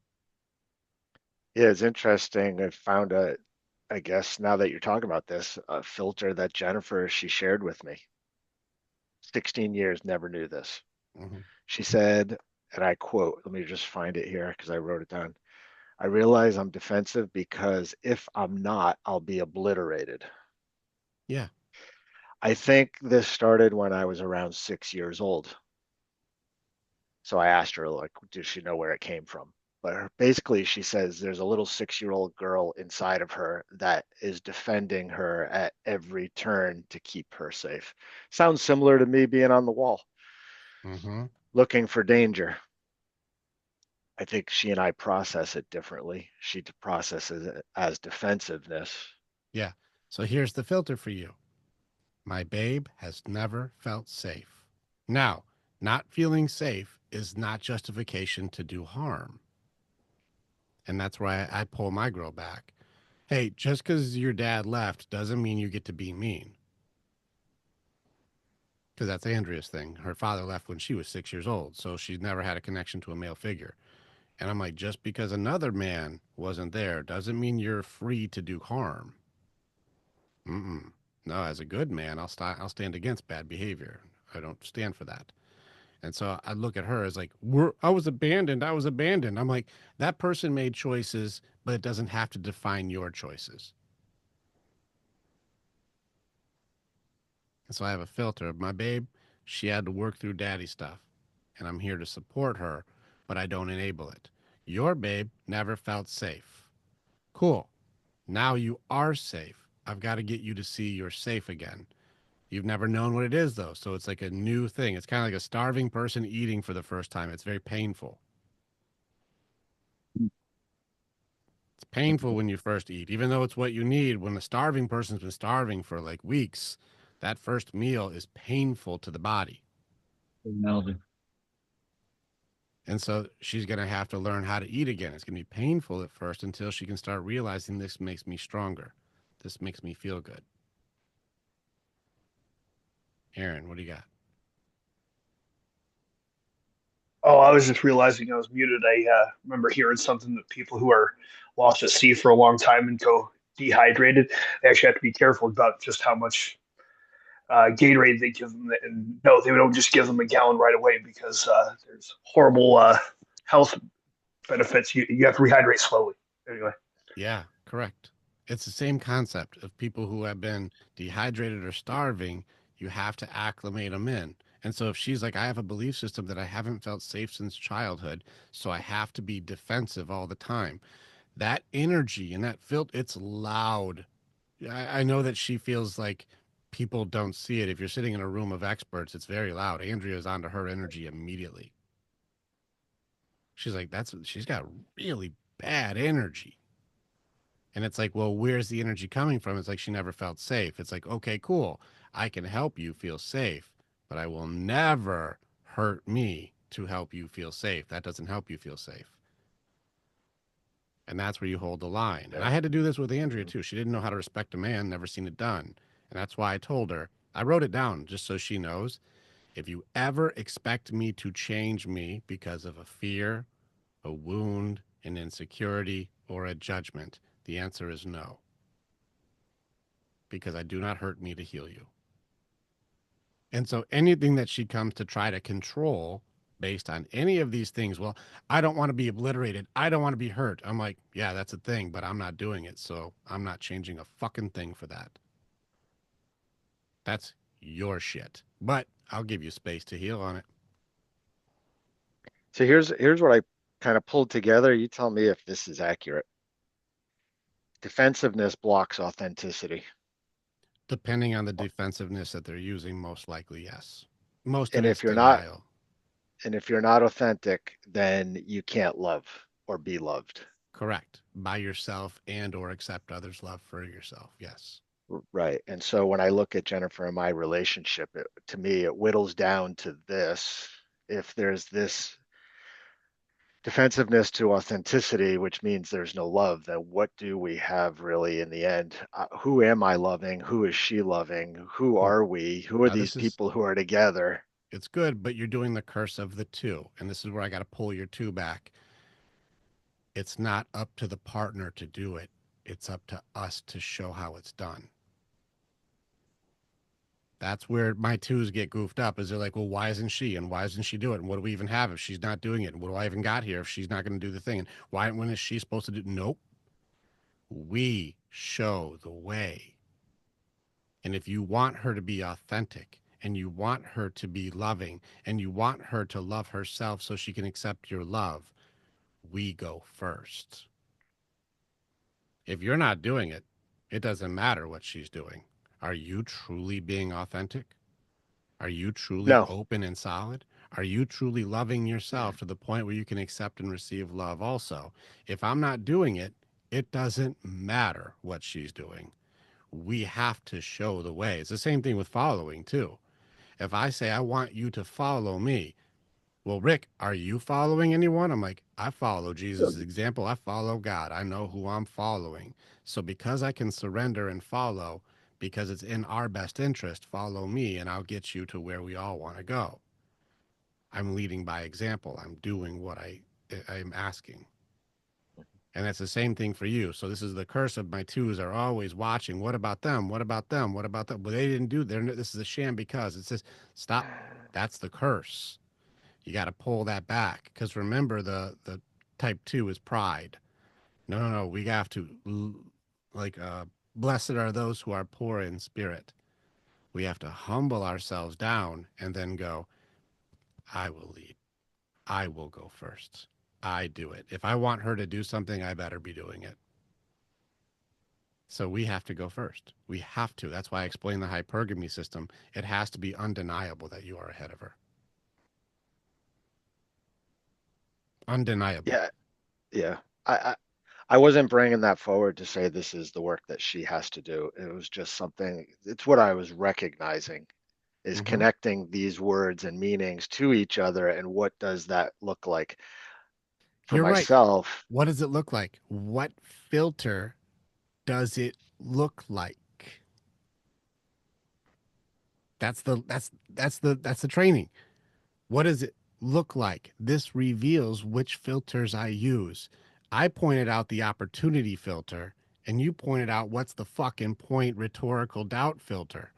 Yeah, it's interesting. I found I guess now that you're talking about this, a filter that she shared with me. 16 years, never knew this. Mm-hmm. She said, and I quote, let me just find it here because I wrote it down. I realize I'm defensive because if I'm not, I'll be obliterated. Yeah. I think this started when I was around 6 years old. So I asked her, like, does she know where it came from? But basically, she says there's a little 6-year-old girl inside of her that is defending her at every turn to keep her safe. Sounds similar to me being on the wall, Mm-hmm. looking for danger. I think she and I process it differently. She processes it as defensiveness. Yeah. So here's the filter for you. My babe has never felt safe. Now, not feeling safe is not justification to do harm. And that's why I pull my girl back. Hey, just because your dad left doesn't mean you get to be mean. Because that's Andrea's thing. Her father left when she was 6 years old, so she's never had a connection to a male figure. And I'm like, just because another man wasn't there doesn't mean you're free to do harm. Mm-mm. No, as a good man, I'll stand against bad behavior. I don't stand for that. And so I look at her as like, I was abandoned. I was abandoned. I'm like, that person made choices, but it doesn't have to define your choices. And so I have a filter. My babe, she had to work through daddy stuff, and I'm here to support her, but I don't enable it. Your babe never felt safe. Cool. Now you are safe. I've got to get you to see you're safe again. You've never known what it is, though. So it's like a new thing. It's kind of like a starving person eating for the first time. It's very painful. It's painful when you first eat, even though it's what you need. When a starving person's been starving for like weeks, that first meal is painful to the body. Analogy. And so she's going to have to learn how to eat again. It's going to be painful at first until she can start realizing this makes me stronger. This makes me feel good. Aaron, what do you got? Oh, I was just realizing I was muted. I remember hearing something that people who are lost at sea for a long time and go dehydrated, they actually have to be careful about just how much Gatorade they give them. And no, they don't just give them a gallon right away because there's horrible health benefits. You have to rehydrate slowly. Anyway. Yeah, correct. It's the same concept of people who have been dehydrated or starving. You have to acclimate them in. And so if she's like, I have a belief system that I haven't felt safe since childhood, so I have to be defensive all the time. That energy and that filter, it's loud. I know that she feels like people don't see it. If you're sitting in a room of experts, it's very loud. Andrea's onto her energy immediately. She's like, she's got really bad energy. And it's like, well, where's the energy coming from? It's like she never felt safe. It's like, okay, cool. I can help you feel safe, but I will never hurt me to help you feel safe. That doesn't help you feel safe. And that's where you hold the line. And I had to do this with Andrea too. She didn't know how to respect a man, never seen it done. And that's why I told her, I wrote it down just so she knows. If you ever expect me to change me because of a fear, a wound, an insecurity, or a judgment, the answer is no. Because I do not hurt me to heal you. And so anything that she comes to try to control based on any of these things, well, I don't want to be obliterated. I don't want to be hurt. I'm like, yeah, that's a thing, but I'm not doing it. So I'm not changing a fucking thing for that. That's your shit. But I'll give you space to heal on it. So here's what I kind of pulled together. You tell me if this is accurate. Defensiveness blocks authenticity. Depending on the defensiveness that they're using, most likely, yes. Most of And it's if you're not, denial. and if you're not authentic, then you can't love or be loved. Correct. By yourself and or accept others' love for yourself. Yes. Right. And so when I look at Jennifer and my relationship, to me, it whittles down to this. If there's this defensiveness to authenticity, which means there's no love, then what do we have really in the end? Who am I loving? Who is she loving? Who Well, are we? Who are now these people who are together? It's good, but you're doing the curse of the two. And this is where I got to pull your two back. It's not up to the partner to do it. It's up to us to show how it's done. That's where my twos get goofed up is they're like, well, why isn't she? And why doesn't she do it? And what do we even have if she's not doing it? And what do I even got here if she's not going to do the thing? And why, when is she supposed to do? Nope. We show the way. And if you want her to be authentic and you want her to be loving and you want her to love herself so she can accept your love, we go first. If you're not doing it, it doesn't matter what she's doing. Are you truly being authentic? Are you truly No. open and solid? Are you truly loving yourself to the point where you can accept and receive love also? If I'm not doing it, it doesn't matter what she's doing. We have to show the way. It's the same thing with following too. If I say, I want you to follow me, well, Rick, are you following anyone? I'm like, I follow Jesus' example. I follow God. I know who I'm following. So because I can surrender and follow, because it's in our best interest, follow me and I'll get you to where we all want to go. I'm leading by example. I'm doing what I'm asking. And that's the same thing for you. So this is the curse of my twos are always watching. What about them? What about them? What about them? Well, they didn't do this is a sham because it says, stop. That's the curse. You got to pull that back because remember the type 2 is pride. No. We have to blessed are those who are poor in spirit. We have to humble ourselves down and then go, I will lead. I will go first. I do it. If I want her to do something, I better be doing it. So we have to go first. We have to. That's why I explained the hypergamy system. It has to be undeniable that you are ahead of her. Undeniable. Yeah. I wasn't bringing that forward to say this is the work that she has to do. It was just something, it's what I was recognizing is connecting these words and meanings to each other. And what does that look like for myself? Right. What does it look like? What filter does it look like? That's the training. What does it look like? This reveals which filters I use. I pointed out the opportunity filter, and you pointed out what's the fucking point rhetorical doubt filter.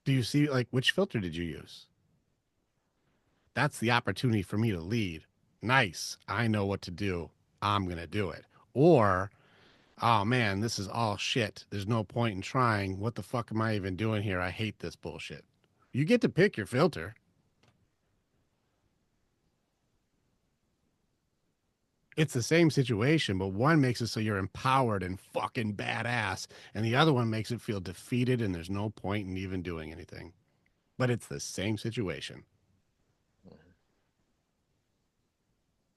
Do you see, like, which filter did you use? That's the opportunity for me to lead. Nice. I know what to do. I'm going to do it. Or, oh man, this is all shit. There's no point in trying. What the fuck am I even doing here? I hate this bullshit. You get to pick your filter. It's the same situation, but one makes it so you're empowered and fucking badass, and the other one makes it feel defeated and there's no point in even doing anything. But it's the same situation.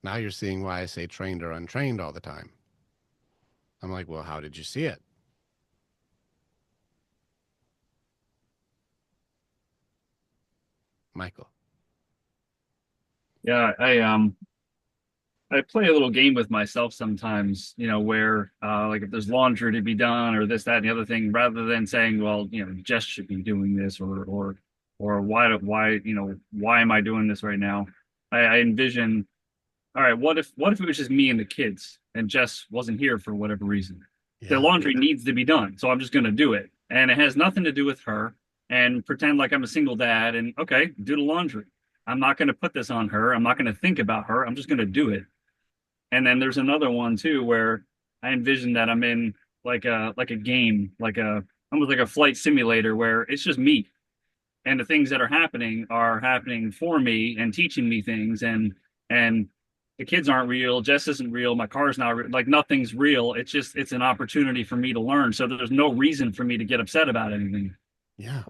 Now you're seeing why I say trained or untrained all the time. I'm like, well, how did you see it? Michael. Yeah, I play a little game with myself sometimes, you know, where like if there's laundry to be done or this, that, and the other thing, rather than saying, well, you know, Jess should be doing this or why am I doing this right now? I envision, all right, what if it was just me and the kids and Jess wasn't here for whatever reason? The Yeah. laundry needs to be done, so I'm just gonna do it. And it has nothing to do with her and pretend like I'm a single dad and okay, do the laundry. I'm not gonna put this on her. I'm not gonna think about her. I'm just gonna do it. And then there's another one too where I envision that I'm in like a game, like a almost like a flight simulator where it's just me. And the things that are happening for me and teaching me things and the kids aren't real, Jess isn't real, my car's not real, like nothing's real. It's an opportunity for me to learn. So there's no reason for me to get upset about anything. Yeah.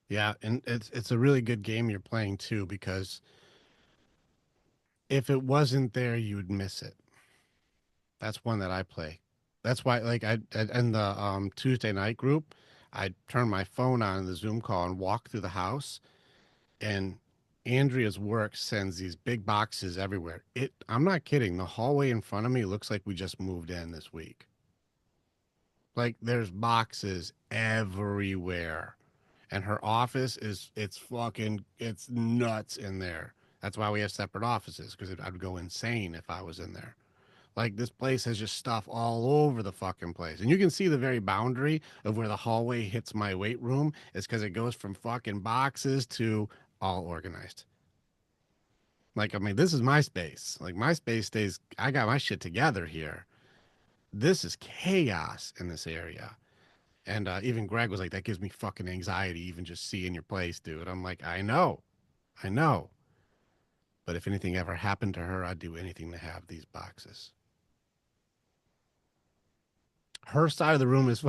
Yeah, and it's a really good game you're playing too, because if it wasn't there, you'd miss it. That's one that I play. That's why, like, in the Tuesday night group, I turn my phone on in the Zoom call and walk through the house, and Andrea's work sends these big boxes everywhere. I'm not kidding. The hallway in front of me looks like we just moved in this week. Like, there's boxes everywhere. And her office it's nuts in there. That's why we have separate offices, because I'd go insane if I was in there. Like, this place has just stuff all over the fucking place. And you can see the very boundary of where the hallway hits my weight room is because it goes from fucking boxes to all organized. Like, I mean, this is my space. Like, my space stays, I got my shit together here. This is chaos in this area. And even Greg was like, that gives me fucking anxiety, even just seeing your place, dude. I'm like, I know. But if anything ever happened to her, I'd do anything to have these boxes. Her side of the room is,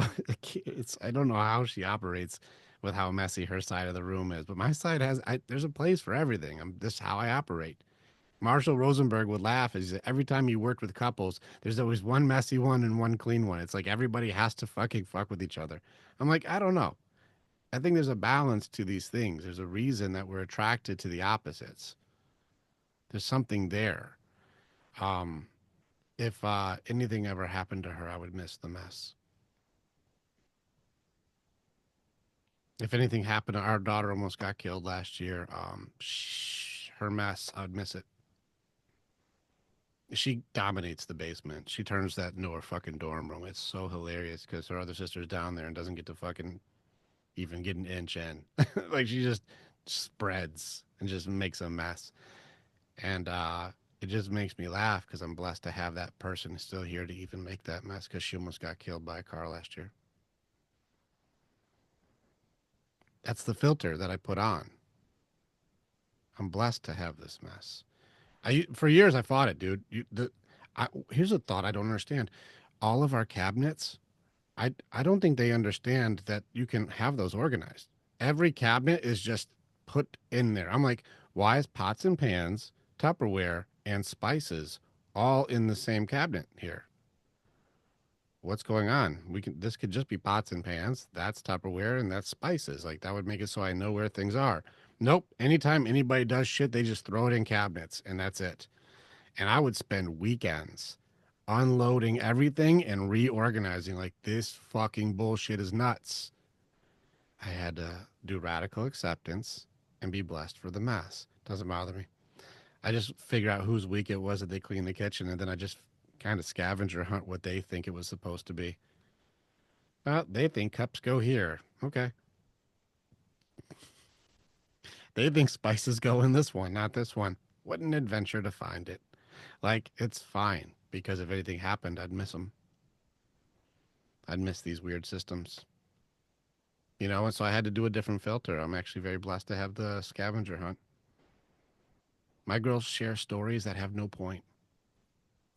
I don't know how she operates with how messy her side of the room is, but my side there's a place for everything. This is how I operate. Marshall Rosenberg would laugh as every time you worked with couples, there's always one messy one and one clean one. It's like everybody has to fucking fuck with each other. I'm like, I don't know. I think there's a balance to these things. There's a reason that we're attracted to the opposites. There's something there. If anything ever happened to her, I would miss the mess. If anything happened to our daughter, almost got killed last year. Her mess, I'd miss it. She dominates the basement. She turns that into her fucking dorm room. It's so hilarious because her other sister's down there and doesn't get to fucking even get an inch in. Like, she just spreads and just makes a mess. And it just makes me laugh because I'm blessed to have that person still here to even make that mess, because she almost got killed by a car last year. That's the filter that I put on. I'm blessed to have this mess. For years I fought it, dude. Here's a thought I don't understand. All of our cabinets, I don't think they understand that you can have those organized. Every cabinet is just put in there. I'm like, why is pots and pans, Tupperware, and spices all in the same cabinet here? What's going on? This could just be pots and pans. That's Tupperware and that's spices. Like, that would make it so I know where things are. Nope. Anytime anybody does shit, they just throw it in cabinets and that's it. And I would spend weekends unloading everything and reorganizing. Like, this fucking bullshit is nuts. I had to do radical acceptance and be blessed for the mess. Doesn't bother me. I just figure out whose week it was that they cleaned the kitchen, and then I just kind of scavenger hunt what they think it was supposed to be. They think cups go here. Okay. They think spices go in this one, not this one. What an adventure to find it. Like, it's fine, because if anything happened, I'd miss them. I'd miss these weird systems. You know, and so I had to do a different filter. I'm actually very blessed to have the scavenger hunt. My girls share stories that have no point.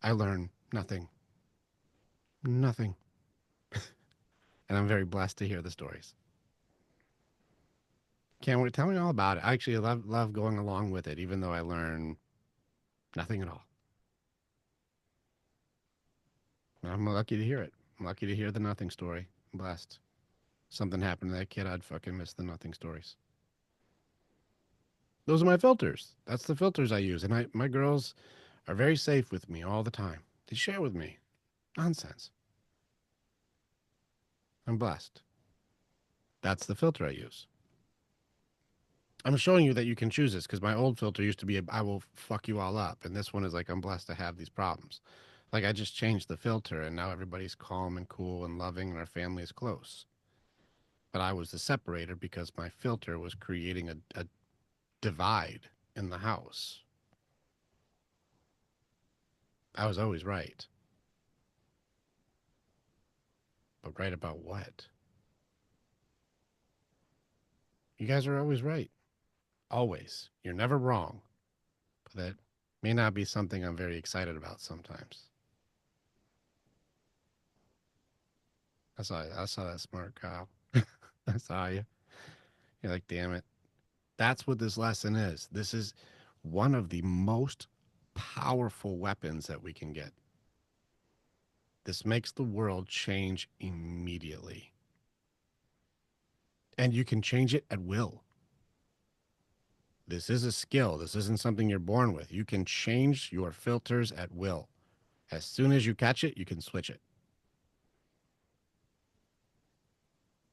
I learn nothing. Nothing. And I'm very blessed to hear the stories. Can't wait. Tell me all about it. I actually love going along with it, even though I learn nothing at all. I'm lucky to hear it. I'm lucky to hear the nothing story. I'm blessed. Something happened to that kid, I'd fucking miss the nothing stories. Those are my filters. That's the filters I use. And my girls are very safe with me all the time. They share with me. Nonsense. I'm blessed. That's the filter I use. I'm showing you that you can choose this because my old filter used to be I will fuck you all up. And this one is like, I'm blessed to have these problems. Like I just changed the filter and now everybody's calm and cool and loving and our family is close. But I was the separator because my filter was creating a divide in the house. I was always right. But right about what? You guys are always right. Always. You're never wrong. But that may not be something I'm very excited about sometimes. I saw that smart, Kyle. I saw you. You're like, damn it. That's what this lesson is. This is one of the most powerful weapons that we can get. This makes the world change immediately. And you can change it at will. This is a skill. This isn't something you're born with. You can change your filters at will. As soon as you catch it, you can switch it.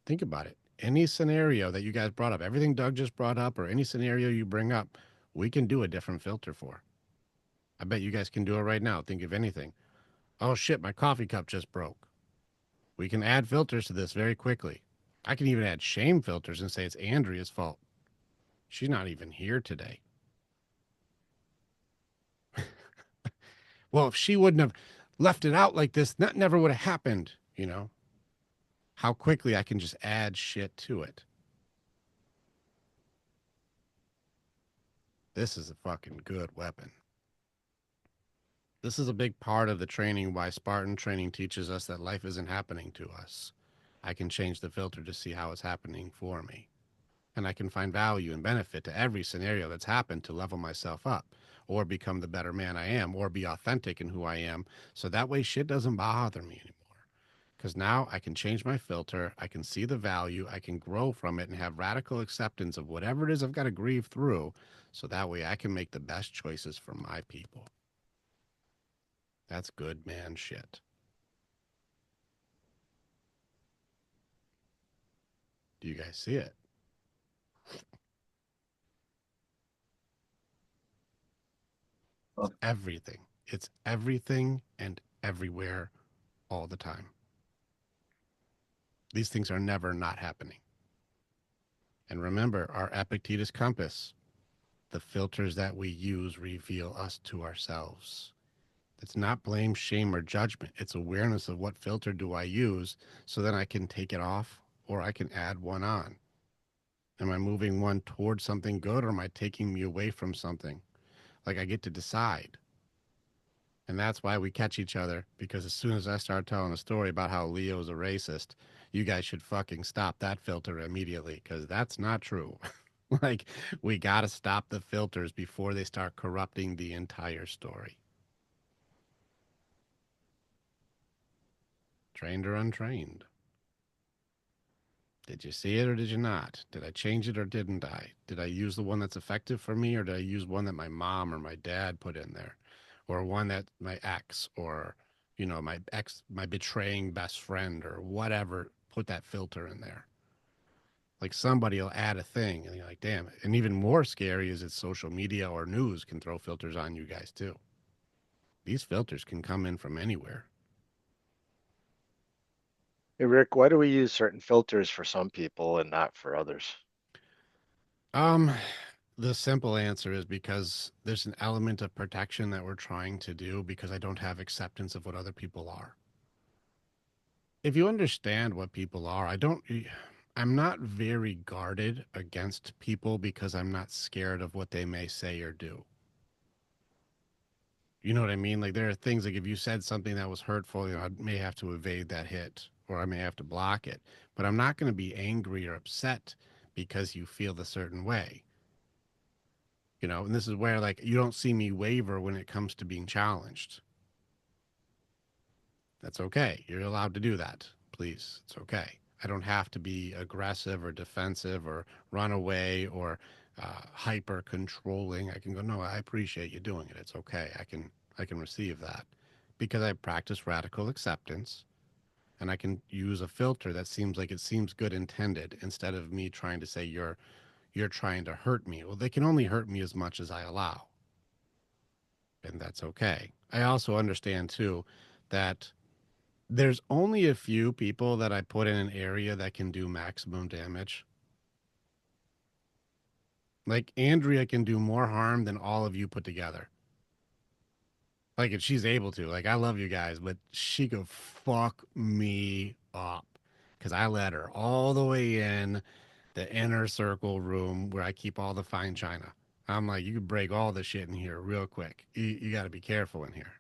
Think about it. Any scenario that you guys brought up, everything Doug just brought up, or any scenario you bring up, we can do a different filter for. I bet you guys can do it right now. Think of anything. Oh shit, my coffee cup just broke. We can add filters to this very quickly. I can even add shame filters and say it's Andrea's fault. She's not even here today. Well, if she wouldn't have left it out like this, that never would have happened, you know? How quickly I can just add shit to it. This is a fucking good weapon. This is a big part of the training, why Spartan training teaches us that life isn't happening to us. I can change the filter to see how it's happening for me. And I can find value and benefit to every scenario that's happened to level myself up or become the better man I am or be authentic in who I am. So that way shit doesn't bother me anymore. Because now I can change my filter. I can see the value. I can grow from it and have radical acceptance of whatever it is I've got to grieve through. So that way I can make the best choices for my people. That's good man shit. Do you guys see it? It's everything. It's everything and everywhere all the time. These things are never not happening. And remember, our Epictetus compass, the filters that we use reveal us to ourselves. It's not blame, shame, or judgment. It's awareness of what filter do I use so then I can take it off or I can add one on. Am I moving one towards something good or am I taking me away from something? Like I get to decide. And that's why we catch each other, because as soon as I start telling a story about how Leo's a racist, you guys should fucking stop that filter immediately, because that's not true. Like, we got to stop the filters before they start corrupting the entire story. Trained or untrained? Did you see it or did you not? Did I change it or didn't I? Did I use the one that's effective for me or did I use one that my mom or my dad put in there? Or one that my ex or, you know, my betraying best friend or whatever put that filter in there? Like somebody will add a thing and you're like, damn it. And even more scary is that social media or news can throw filters on you guys too. These filters can come in from anywhere. Hey, Rick, why do we use certain filters for some people and not for others? The simple answer is because there's an element of protection that we're trying to do because I don't have acceptance of what other people are. If you understand what people are, I'm not very guarded against people because I'm not scared of what they may say or do. You know what I mean? Like there are things like if you said something that was hurtful, I may have to evade that hit or I may have to block it. But I'm not going to be angry or upset because you feel the certain way. And this is where like you don't see me waver when it comes to being challenged. That's okay. You're allowed to do that. Please. It's okay. I don't have to be aggressive or defensive or run away or hyper controlling. I can go, no, I appreciate you doing it. It's okay. I can receive that because I practice radical acceptance and I can use a filter that seems like it seems good intended instead of me trying to say you're trying to hurt me. Well, they can only hurt me as much as I allow. And that's okay. I also understand too that there's only a few people that I put in an area that can do maximum damage. Like Andrea can do more harm than all of you put together. Like if she's able to. Like I love you guys, but she could fuck me up because I let her all the way in the inner circle room where I keep all the fine china. I'm like, you could break all the shit in here real quick. You got to be careful in here.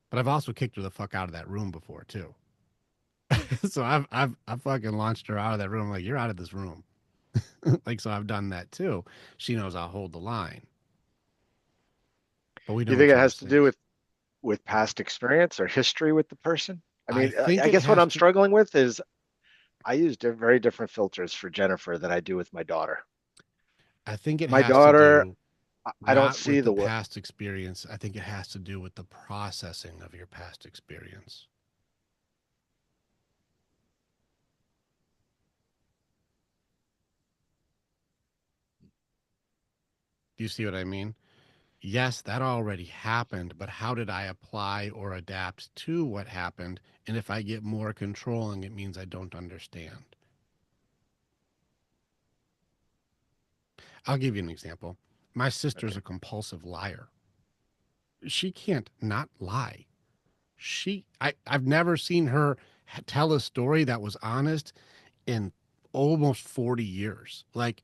But I've also kicked her the fuck out of that room before too. So I've fucking launched her out of that room. Like you're out of this room. Like so I've done that too. She knows I'll hold the line. But we Do you know think each it has other's to do things. with past experience or history with the person? I I mean, think I it guess what has I'm to. struggling with is I use very different filters for Jennifer than I do with my daughter. I think it My has to daughter, do I don't not see with the the past experience. I think it has to do with the processing of your past experience. Do you see what I mean? Yes, that already happened, but how did I apply or adapt to what happened? And if I get more controlling, it means I don't understand. I'll give you an example. My sister's okay. a compulsive liar. She can't not lie. I've never seen her tell a story that was honest in almost 40 years. Like,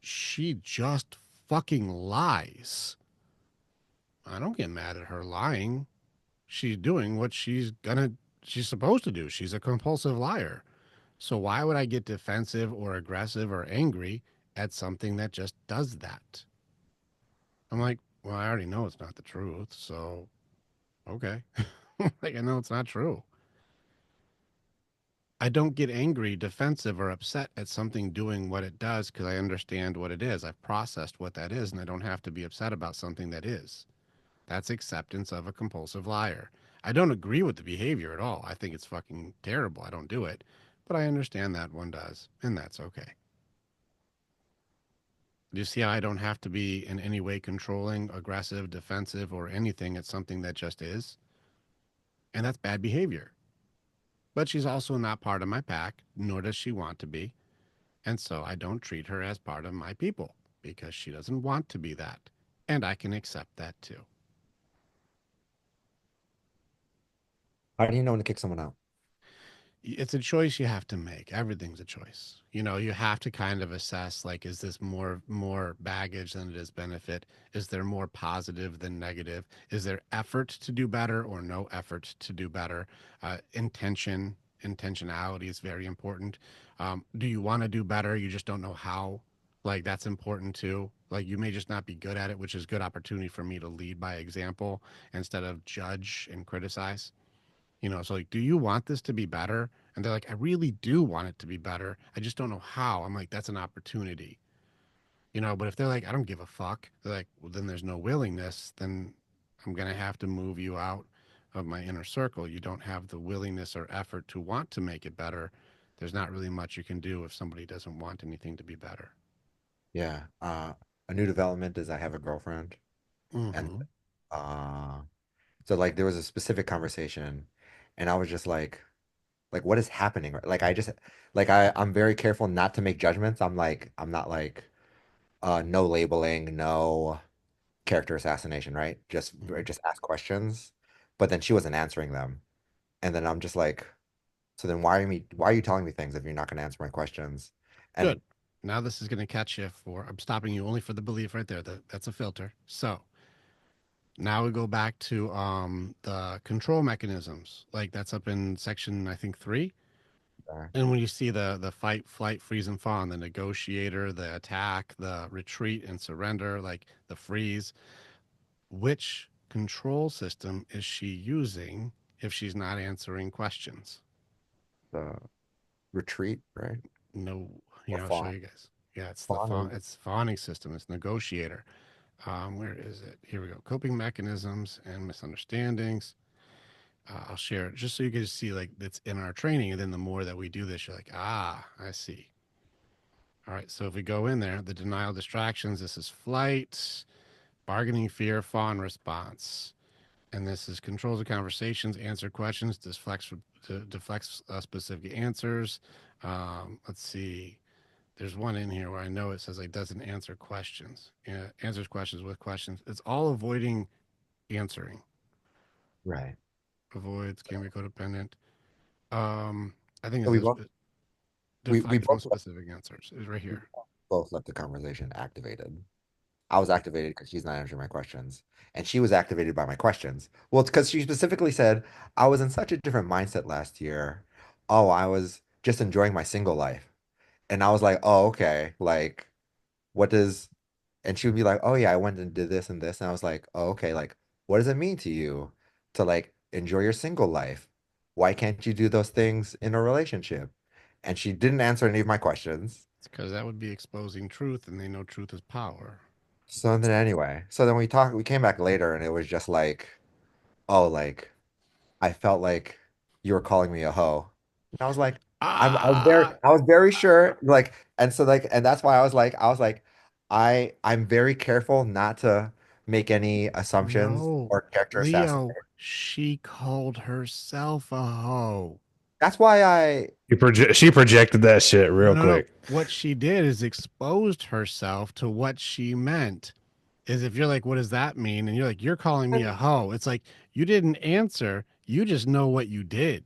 she just fucking lies. I don't get mad at her lying. She's doing what she's supposed to do. She's a compulsive liar. So why would I get defensive or aggressive or angry at something that just does that? I'm like, well, I already know it's not the truth. So, okay. Like, I know it's not true. I don't get angry, defensive, or upset at something doing what it does because I understand what it is. I've processed what that is, and I don't have to be upset about something that is. That's acceptance of a compulsive liar. I don't agree with the behavior at all. I think it's fucking terrible. I don't do it, but I understand that one does, and that's okay. Do you see how I don't have to be in any way controlling, aggressive, defensive, or anything? It's something that just is, and that's bad behavior. But she's also not part of my pack, nor does she want to be. And so I don't treat her as part of my people because she doesn't want to be that. And I can accept that too. How do you know when to kick someone out? It's a choice you have to make. Everything's a choice. You have to kind of assess like, is this more baggage than it is benefit? Is there more positive than negative? Is there effort to do better or no effort to do better? Intentionality is very important. Do you want to do better? You just don't know how. Like that's important too. Like you may just not be good at it, which is good opportunity for me to lead by example instead of judge and criticize. So like, do you want this to be better? And they're like, I really do want it to be better. I just don't know how. I'm like, that's an opportunity. But if they're like, I don't give a fuck, they're like, well, then there's no willingness. Then I'm going to have to move you out of my inner circle. You don't have the willingness or effort to want to make it better. There's not really much you can do if somebody doesn't want anything to be better. Yeah. A new development is I have a girlfriend, and Mm-hmm. uh, so like there was a specific conversation, and I was just like what is happening? Like I just like I'm very careful not to make judgments. I'm not like no labeling, no character assassination, right? Mm-hmm. Just ask questions, but then she wasn't answering them, and then I'm just like, so then why are you telling me things if you're not going to answer my questions? And Good. Now this is going to catch you for, I'm stopping you only for the belief right there. That's a filter. So Now we go back to the control mechanisms. Like that's up in section I think 3. Uh, And when you see the fight, flight, freeze, and fawn, the negotiator, the attack, the retreat and surrender, like the freeze, which control system is she using if she's not answering questions? the retreat, right? No, Or I'll show fawn. you guys. Yeah, it's the Fawn it's fawning system. It's negotiator. Where is it? Here we go. Coping mechanisms and misunderstandings. I'll share it just so you guys see like it's in our training. And then the more that we do this, you're like, ah, I see. All right. So if we go in there, the denial distractions, this is flight, bargaining, fear, fawn response. And this is controls of conversations, answer questions, deflects specific answers. Let's see. There's one in here where I know it says it doesn't answer questions. Yeah, answers questions with questions. It's all avoiding answering. right. Avoids can be codependent. I think So it we says both we deflect from both specific answers. It's right here. left the conversation activated. I was activated because she's not answering my questions, and she was activated by my questions. Well, it's because she specifically said I was in such a different mindset last year. Oh, I was just enjoying my single life, and I was like, oh, okay, like what does? And she would be like, oh yeah, I went and did this and this, and I was like, oh, okay, like what does it mean to you to like enjoy your single life? Why can't you do those things in a relationship? And she didn't answer any of my questions. It's because that would be exposing truth, and they know truth is power. So then anyway, so then we came back later and it was just like, oh, like I felt like you were calling me a hoe. And I was like, Ah, I was very sure, like, and so like, and that's why I was like, I'm very careful not to make any assumptions no, or character assassinate. Leo. She called herself a hoe. That's why I, She projected that shit No, real no, no. quick. What she did is exposed herself to what she meant. Is if you're like, what does that mean? And you're like, you're calling me a hoe. It's like you didn't answer. You just know what you did.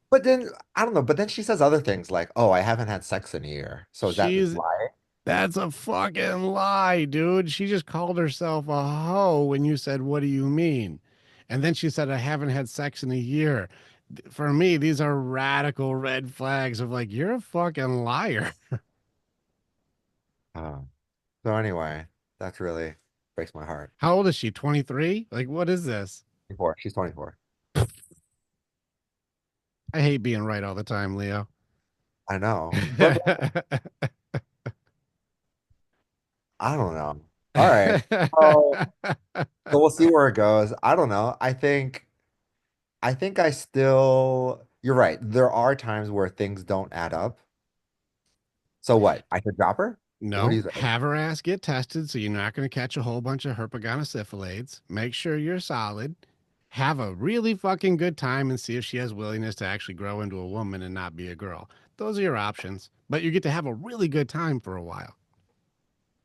but then I don't know, but then she says other things like, oh, I haven't had sex in a year. So is that She's lie? That's a fucking lie, dude. She just called herself a hoe when you said, what do you mean? And then she said, I haven't had sex in a year. For me, these are radical red flags of like, you're a fucking liar. Oh. So anyway, that's really breaks my heart. How old is she? 23? Like, what is this? 24. She's 24. I hate being right all the time, Leo. I know. But I don't know. All right. So, so we'll see where it goes. I don't know. I think I still you're right. There are times where things don't add up. So what? I could drop her? What do No, you think? have her ass get tested so you're not going to catch a whole bunch of herpetogonosyphilades. Make sure you're solid. Have a really fucking good time and see if she has willingness to actually grow into a woman and not be a girl. Those are your options. But you get to have a really good time for a while.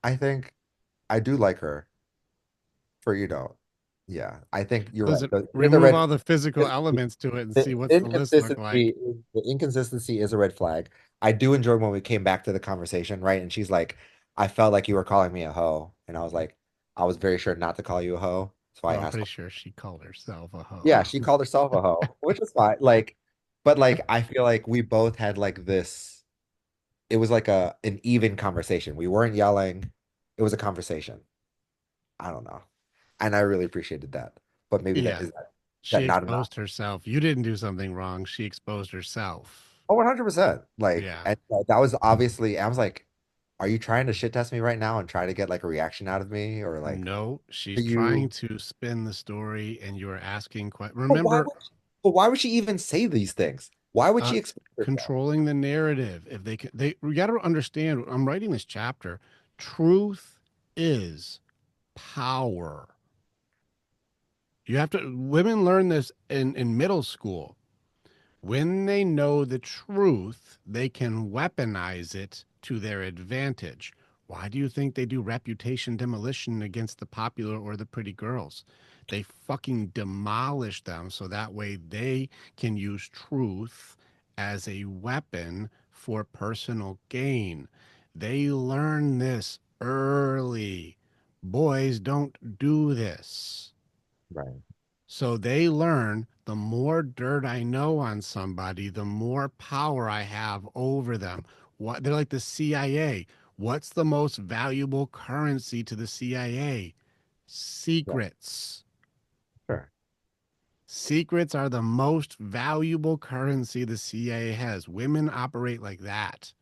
I think I do like her for you don't. Yeah, I think you're right. Listen, Here's the remove red all the physical the, elements to it and the see what's the list look inconsistency like. the inconsistency is a red flag. I do enjoy when we came back to the conversation, right? And she's like, I felt like you were calling me a hoe. And I was like, I was very sure not to call you a hoe. So I Oh, I'm asked pretty sure she called herself a hoe. yeah, she called herself a hoe, which is fine. Like, but like I feel like we both had like this, it was like a an even conversation. We weren't yelling. It was a conversation. I don't know. And I really appreciated that. But maybe Yeah, that she not enough. exposed herself. You didn't do something wrong. She exposed herself. Oh, 100%. Like, Yeah. and that was obviously, I was like, are you trying to shit test me right now and try to get like a reaction out of me? Or like, No, she's do trying you, to spin the story, and you are asking but why remember, would, but why would she even say these things? Why would uh, she expose herself? controlling the narrative. If they can, we got to understand. I'm writing this chapter. Truth is power. You have to. Women learn this in middle school. When they know the truth, they can weaponize it to their advantage. Why do you think they do reputation demolition against the popular or the pretty girls? They fucking demolish them so that way they can use truth as a weapon for personal gain. They learn this early. Boys don't do this. Right. So they learn the more dirt I know on somebody, the more power I have over them. What they're like the CIA. What's the most valuable currency to the CIA? Yeah. Secrets. Sure. Secrets are the most valuable currency the CIA has. Women operate like that.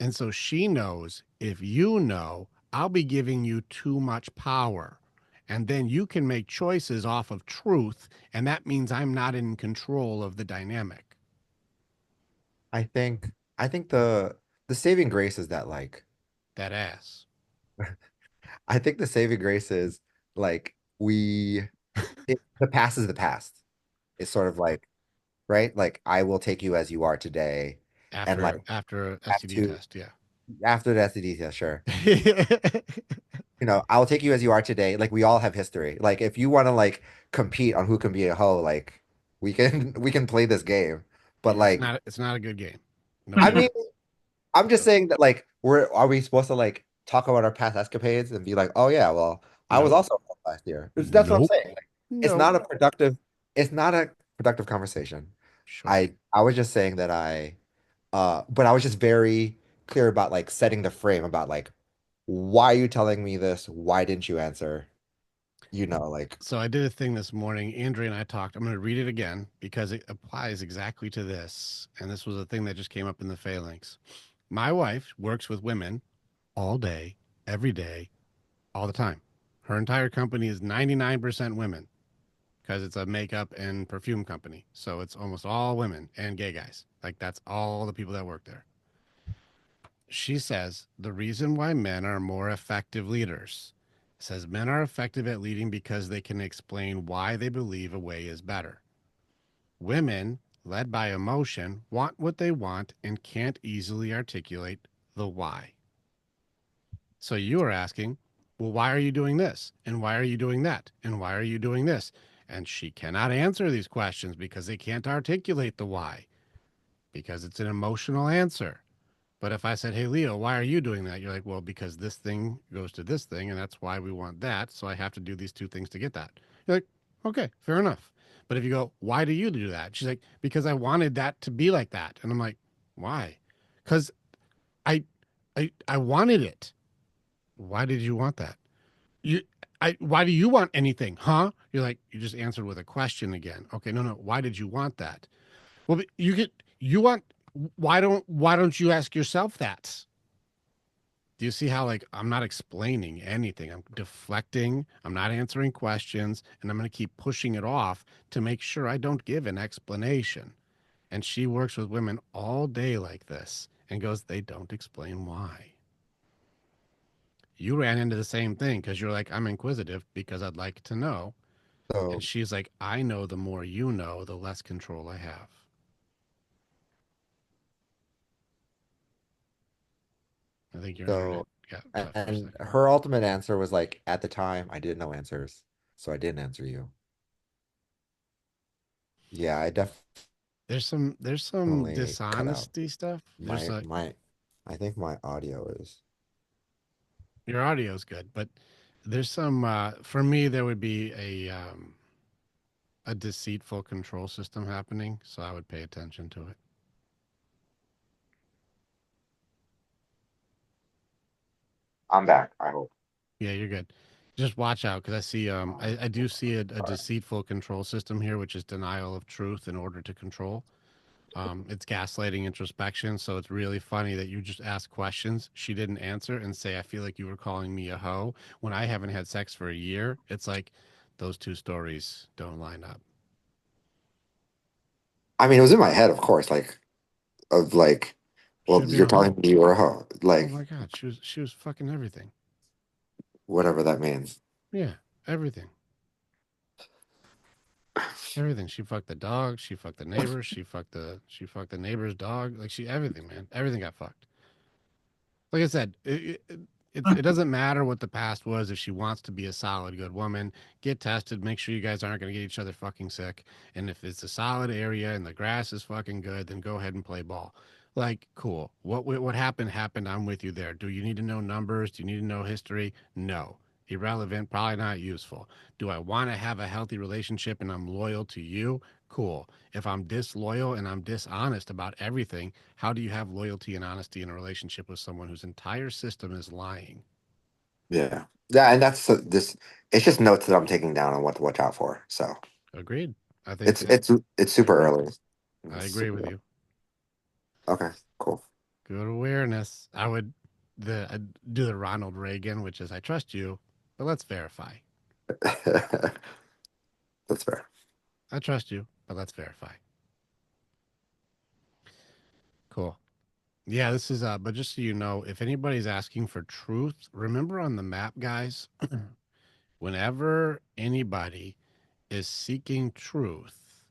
And so she knows if you know, I'll be giving you too much power. And then you can make choices off of truth. And that means I'm not in control of the dynamic. I think I think the saving grace is that like That ass. I think the saving grace is like the past is the past. It's sort of like, right? Like I will take you as you are today, and like After a have STD to test, yeah. after the STD, yeah, sure. I'll take you as you are today. Like we all have history. Like if you want to like compete on who can be a hoe, like we can play this game. But like It's not a good game. I Nobody mean, I'm just saying that like are we supposed to like talk about our past escapades and be like, oh yeah, well, I was Nope. also a hoe last year. That's what I'm Nope. saying. Like, Nope. it's not a productive conversation. Sure. I was just saying that but I was just very clear about like setting the frame about like why are you telling me this? Why didn't you answer? Like So I did a thing this morning. Andrea and I talked. I'm going to read it again because it applies exactly to this. And this was a thing that just came up in the phalanx. My wife works with women all day, every day, all the time. Her entire company is 99% women because it's a makeup and perfume company. So it's almost all women and gay guys. Like that's all the people that work there. She says the reason why men are more effective leaders says men are effective at leading because they can explain why they believe a way is better. Women, led by emotion, want what they want and can't easily articulate the why. So you are asking, well, why are you doing this? And why are you doing that? And why are you doing this? And she cannot answer these questions because they can't articulate the why, because it's an emotional answer. But if I said, hey, Leo, why are you doing that? You're like, well, because this thing goes to this thing, and that's why we want that. So I have to do these two things to get that. You're like, okay, fair enough. But if you go, why do you do that? She's like, because I wanted that to be like that. And I'm like, why? Because I, I wanted it. Why did you want that? You, why do you want anything? Huh? You're like, you just answered with a question again. Okay, no. Why did you want that? Well, you want, why don't you ask yourself that? Do you see how like I'm not explaining anything? I'm deflecting, I'm not answering questions, and I'm going to keep pushing it off to make sure I don't give an explanation. And she works with women all day like this and goes, they don't explain why. You ran into the same thing because you're like, I'm inquisitive because I'd like to know. And so she's like, I know the more you know, the less control I have. I think your internet so got cut for a and second. her ultimate answer was like at the time I didn't know answers, so I didn't answer you. Yeah, I There's some definitely cut out. dishonesty stuff. There's like My I think my audio is your audio's good, but there's some for me there would be a deceitful control system happening, so I would pay attention to it. I'm back, I hope. Yeah, you're good. Just watch out because I see I do see a deceitful control system here, which is denial of truth in order to control. It's gaslighting introspection, so it's really funny that you just ask questions she didn't answer and say, I feel like you were calling me a hoe when I haven't had sex for a year. It's like those two stories don't line up. I mean, it was in my head, of course, like of like, well, Should be you're a telling hoe. me you were a hoe, Oh like my god, she was fucking everything. whatever that means. Yeah, everything. Everything. She fucked the dog, she fucked the neighbor, she fucked the neighbor's dog. Like she everything, man. Everything got fucked. Like I said, it doesn't matter what the past was. If she wants to be a solid, good woman, get tested. Make sure you guys aren't going to get each other fucking sick. And if it's a solid area and the grass is fucking good, then go ahead and play ball. Like, cool. What happened happened. I'm with you there. Do you need to know numbers? Do you need to know history? No. Irrelevant, probably not useful. Do I want to have a healthy relationship and I'm loyal to you? Cool. If I'm disloyal and I'm dishonest about everything, how do you have loyalty and honesty in a relationship with someone whose entire system is lying? Yeah. Yeah, and that's this. It's just notes that I'm taking down on what to watch out for. So Agreed. I think it's super early. I It's agree super with early. you. Okay, cool. Good awareness. I'd do the Ronald Reagan, which is I trust you, but let's verify. That's fair. I trust you, but let's verify. Cool. Yeah, this is but just so you know, if anybody's asking for truth, remember on the map, guys, whenever anybody is seeking truth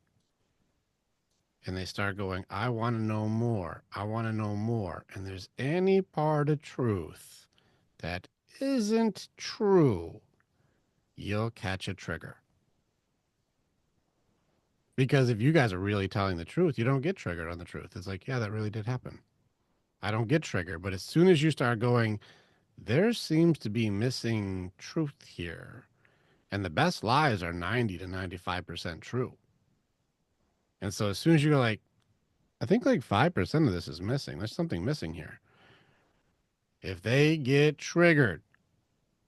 and they start going, I want to know more, I want to know more, and there's any part of truth that isn't true, you'll catch a trigger. Because if you guys are really telling the truth, you don't get triggered on the truth. It's like, yeah, that really did happen. I don't get triggered. But as soon as you start going, there seems to be missing truth here. And the best lies are 90 to 95% true. And so as soon as you go like, I think like 5% of this is missing. There's something missing here. If they get triggered,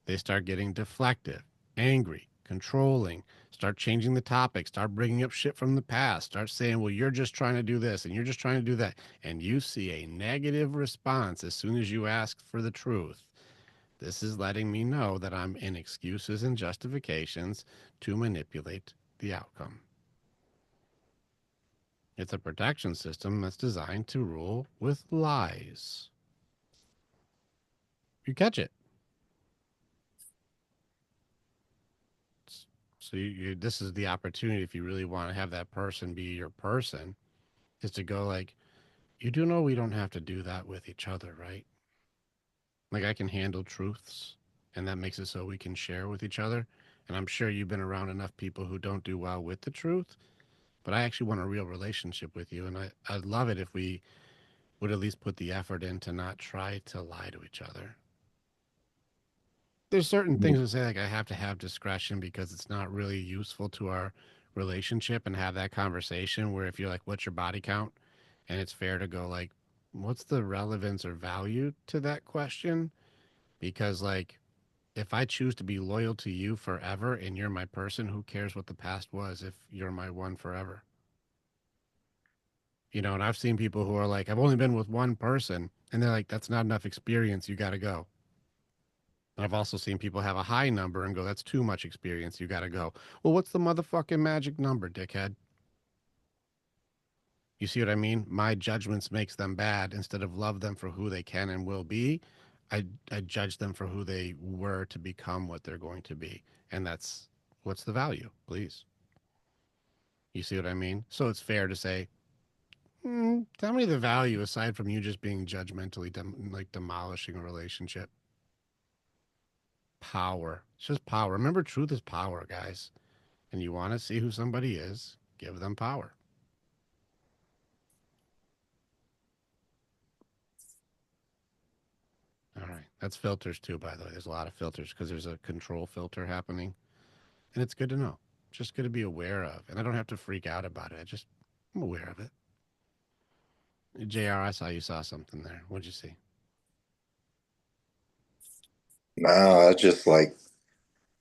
they start getting deflective, angry, controlling, start changing the topic, start bringing up shit from the past, start saying, well, you're just trying to do this and you're just trying to do that. And you see a negative response as soon as you ask for the truth. This is letting me know that I'm in excuses and justifications to manipulate the outcome. It's a protection system that's designed to rule with lies. You catch it. So this is the opportunity if you really want to have that person be your person, is to go like, you do know we don't have to do that with each other, right? Like I can handle truths, and that makes it so we can share with each other. And I'm sure you've been around enough people who don't do well with the truth, but I actually want a real relationship with you. And I'd love it if we would at least put the effort in to not try to lie to each other. There's certain things that say like I have to have discretion because it's not really useful to our relationship, and have that conversation where if you're like, what's your body count? And it's fair to go like, what's the relevance or value to that question? Because like, if I choose to be loyal to you forever and you're my person, who cares what the past was if you're my one forever? You know, and I've seen people who are like, I've only been with one person, and they're like, that's not enough experience. You got to go. And I've also seen people have a high number and go, that's too much experience. You got to go. Well, what's the motherfucking magic number, dickhead? You see what I mean? My judgments makes them bad. Instead of love them for who they can and will be, I judge them for who they were to become what they're going to be. And that's what's the value, please. You see what I mean? So it's fair to say, tell me the value aside from you just being judgmentally like demolishing a relationship. Power. It's just power. Remember, truth is power, guys. And you want to see who somebody is, give them power. All right. That's filters too, by the way. There's a lot of filters because there's a control filter happening. And it's good to know. Just good to be aware of. And I don't have to freak out about it. I'm aware of it. JR, I saw you saw something there. What'd you see? No, it's just like,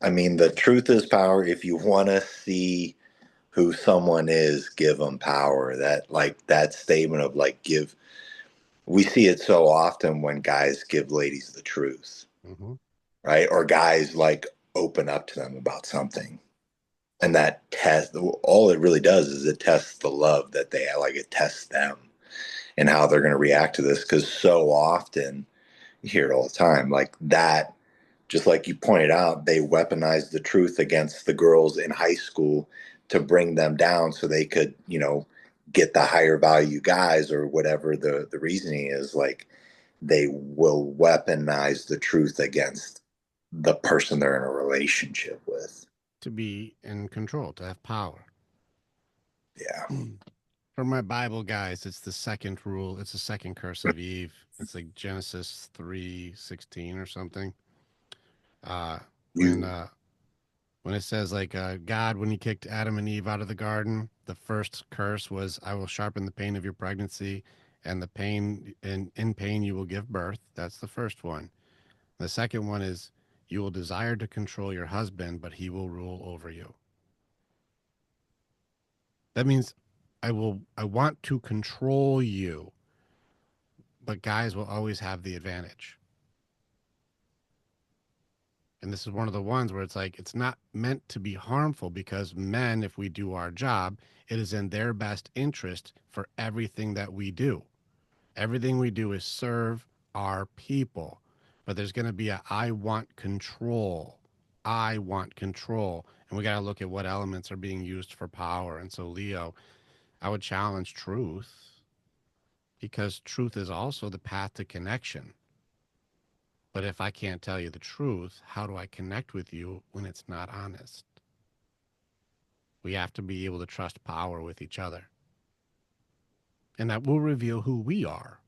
I mean, the truth is power. If you want to see who someone is, give them power. That, like, that statement of like, we see it so often when guys give ladies the truth, right? Or guys like open up to them about something. And that test, all it really does is it tests the love that they have. Like, it tests them and how they're going to react to this. Because so often, you hear it all the time, like that, just like you pointed out, they weaponized the truth against the girls in high school to bring them down so they could, get the higher value guys or whatever the reasoning is. Like, they will weaponize the truth against the person they're in a relationship with. To be in control, to have power. Yeah. For my Bible guys, it's the second rule. It's the second curse of Eve. It's like Genesis 3:16 or something. when it says like God, when he kicked Adam and Eve out of the garden, the first curse was, I will sharpen the pain of your pregnancy, and the pain, and in pain you will give birth. That's the first one. The second one is, you will desire to control your husband, but he will rule over you. That means I want to control you, but guys will always have the advantage. And this is one of the ones where it's like, it's not meant to be harmful, because men, if we do our job, it is in their best interest for everything that we do. Everything we do is serve our people. But there's going to be I want control. I want control. And we got to look at what elements are being used for power. And so, Leo, I would challenge truth, because truth is also the path to connection. But if I can't tell you the truth, how do I connect with you when it's not honest? We have to be able to trust power with each other. And that will reveal who we are.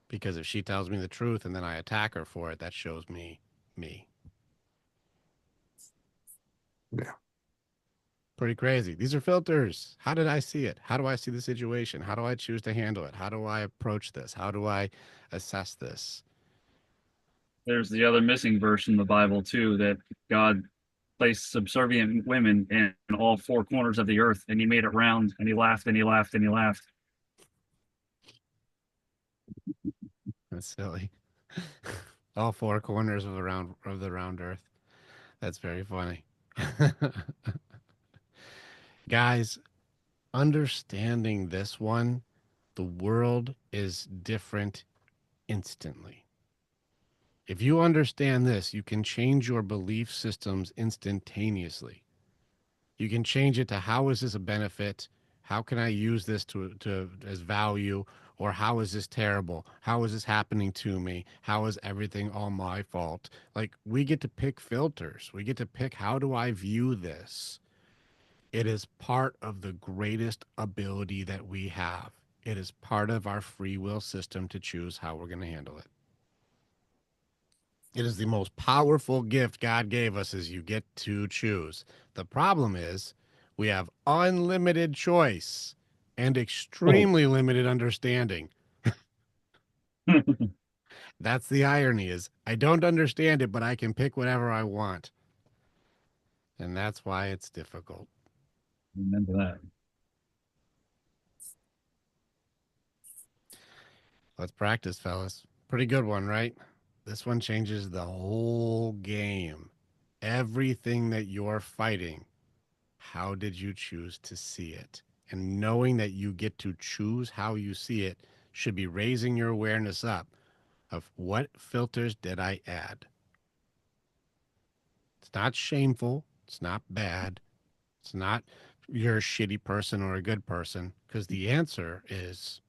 Because if she tells me the truth and then I attack her for it, that shows me me. Yeah. Pretty crazy. These are filters. How did I see it? How do I see the situation? How do I choose to handle it? How do I approach this? How do I assess this? There's the other missing verse in the Bible too, that God placed subservient women in all four corners of the earth, and he made it round, and he laughed and he laughed and he laughed. That's silly. All four corners of the round earth. That's very funny. Guys, understanding this one, the world is different instantly. If you understand this, you can change your belief systems instantaneously. You can change it to, how is this a benefit? How can I use this to as value? Or how is this terrible? How is this happening to me? How is everything all my fault? Like, we get to pick filters. We get to pick, how do I view this? It is part of the greatest ability that we have. It is part of our free will system to choose how we're going to handle it. It is the most powerful gift God gave us, is you get to choose. The problem is we have unlimited choice and extremely limited understanding. That's the irony, is I don't understand it, but I can pick whatever I want. And that's why it's difficult. Remember that. Let's practice, fellas. Pretty good one, right? This one changes the whole game. Everything that you're fighting, how did you choose to see it? And knowing that you get to choose how you see it should be raising your awareness up of, what filters did I add? It's not shameful. It's not bad. It's not you're a shitty person or a good person, because the answer is,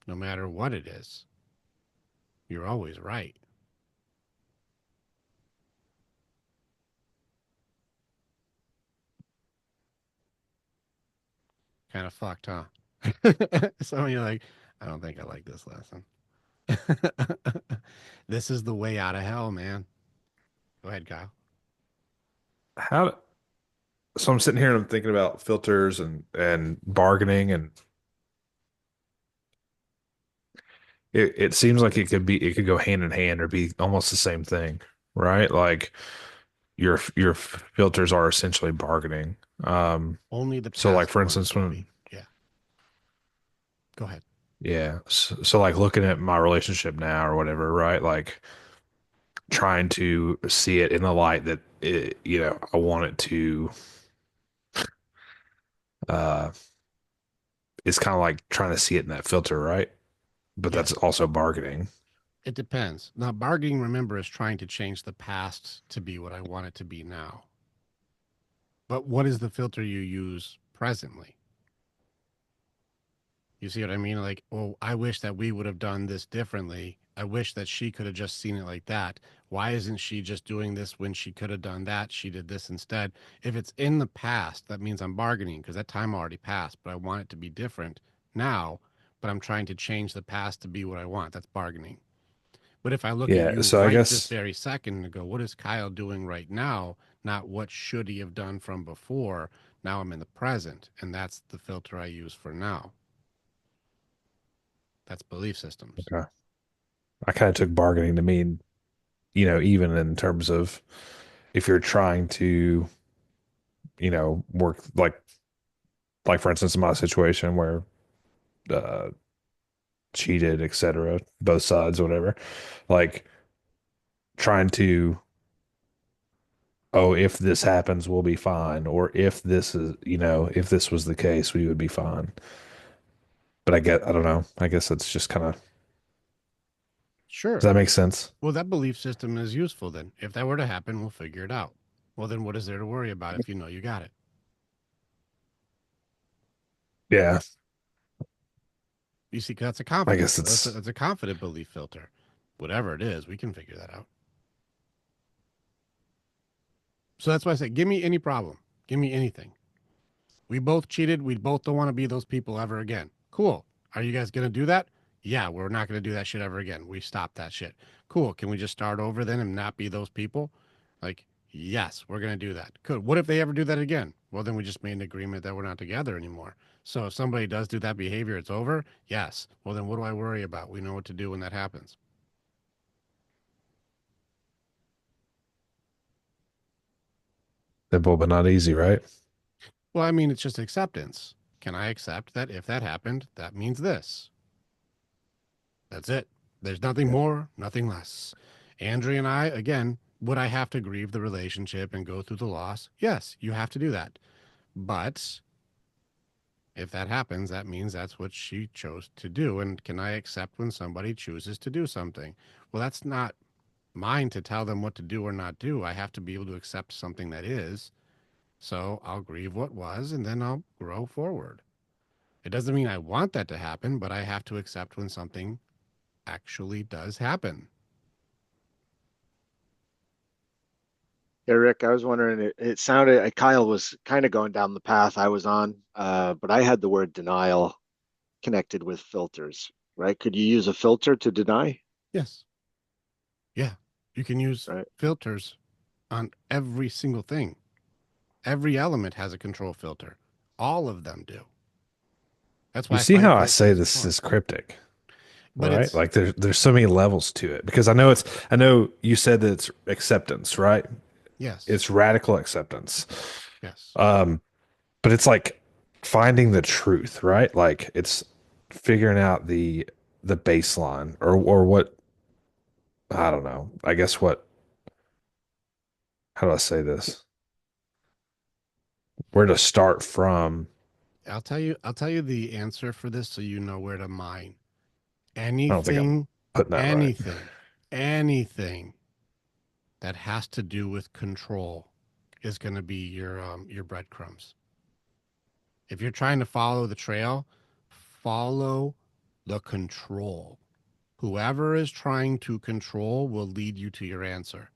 no matter what it is, you're always right. Kind of fucked, huh? Some of you are like, I don't think I like this lesson. This is the way out of hell, man. Go ahead, Kyle. So I'm sitting here and I'm thinking about filters and bargaining, and it seems like it could go hand in hand or be almost the same thing, right? Like your filters are essentially bargaining. Only the So like, past for ones instance, will when be. Yeah. Go ahead. yeah, so like looking at my relationship now or whatever, right? Like trying to see it in the light that I want it to uh it's kind of like trying to see it in that filter, right? But that's Yes. also bargaining. It depends. Now, bargaining, remember, is trying to change the past to be what I want it to be now. But what is the filter you use presently? You see what I mean? Like, oh, I wish that we would have done this differently. I wish that she could have just seen it like that. Why isn't she just doing this when she could have done that? She did this instead. If it's in the past, that means I'm bargaining, because that time already passed, but I want it to be different now, but I'm trying to change the past to be what I want. That's bargaining. But if I look Yeah, at you so I right this guess very second and go, what is Kyle doing right now? Not what should he have done from before. Now I'm in the present, and that's the filter I use for now. That's belief systems. okay. I kind of took bargaining to mean, even in terms of if you're trying to, work like for instance, in my situation where uh cheated, etc., both sides, whatever, like trying to, oh, if this happens, we'll be fine, or if this is, if this was the case, we would be fine. But I don't know. I guess it's just kind of, Sure. does that make sense? Well, that belief system is useful then. If that were to happen, we'll figure it out. Well, then what is there to worry about if you know you got it? Yeah, You see, 'cause that's a I confidence. guess it's, That's a confident belief filter. Whatever it is, we can figure that out. So that's why I say, give me any problem. Give me anything. We both cheated. We both don't want to be those people ever again. Cool. Are you guys going to do that? Yeah, we're not going to do that shit ever again. We stopped that shit. Cool. Can we just start over then and not be those people? Like, yes, we're going to do that. Good. What if they ever do that again? Well, then we just made an agreement that we're not together anymore. So if somebody does do that behavior, it's over. Yes. Well, then what do I worry about? We know what to do when that happens. simple but not easy, right? Well, I mean, it's just acceptance. Can I accept that if that happened, that means this? That's it. There's nothing Yeah. more, nothing less. Andrea and I, again, would I have to grieve the relationship and go through the loss? Yes, you have to do that. But if that happens, that means that's what she chose to do. And can I accept when somebody chooses to do something? Well, that's not mine to tell them what to do or not do. I have to be able to accept something that is. So I'll grieve what was and then I'll grow forward. It doesn't mean I want that to happen, but I have to accept when something actually does happen. Yeah, Rick, I was wondering, it sounded like Kyle was kind of going down the path I was on, but I had the word denial connected with filters, right? Could you use a filter to deny? Yes. Yeah. You can use Right. filters on every single thing. Every element has a control filter. All of them do. That's why You I see find how I filtering say so this fun. is cryptic, But right? it's Like there's so many levels to it because I know you said that it's acceptance, right? yes. It's radical acceptance. Yes. But it's like finding the truth, right? Like it's figuring out the baseline or what, I don't know. I guess what, how do I say this? Where to start from. I'll tell you the answer for this so you know where to mine. I don't think I'm Anything, putting that right. anything that has to do with control is going to be your breadcrumbs. If you're trying to follow the trail, follow the control. Whoever is trying to control will lead you to your answer.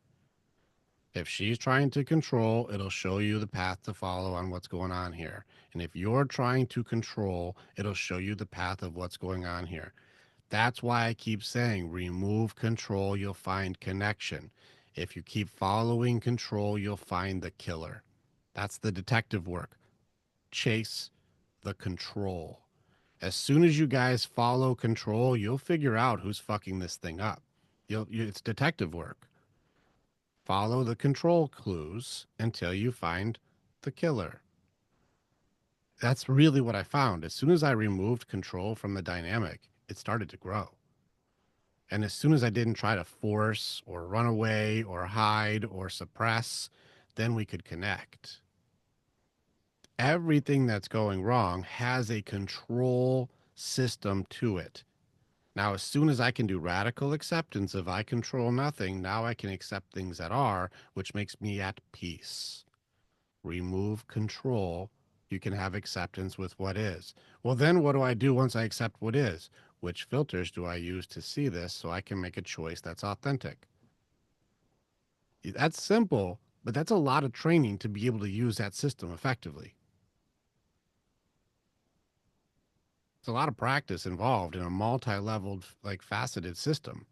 If she's trying to control, it'll show you the path to follow on what's going on here. And if you're trying to control, it'll show you the path of what's going on here. That's why I keep saying remove control, you'll find connection. If you keep following control, you'll find the killer. That's the detective work. Chase the control. As soon as you guys follow control, you'll figure out who's fucking this thing up. It's detective work. Follow the control clues until you find the killer. That's really what I found. As soon as I removed control from the dynamic, it started to grow. And as soon as I didn't try to force or run away or hide or suppress, then we could connect. Everything that's going wrong has a control system to it. Now, as soon as I can do radical acceptance of I control nothing, now I can accept things that are, which makes me at peace. Remove control, you can have acceptance with what is. Well, then what do I do once I accept what is? Which filters do I use to see this so I can make a choice that's authentic? That's simple, but that's a lot of training to be able to use that system effectively. It's a lot of practice involved in a multi-leveled, like faceted system.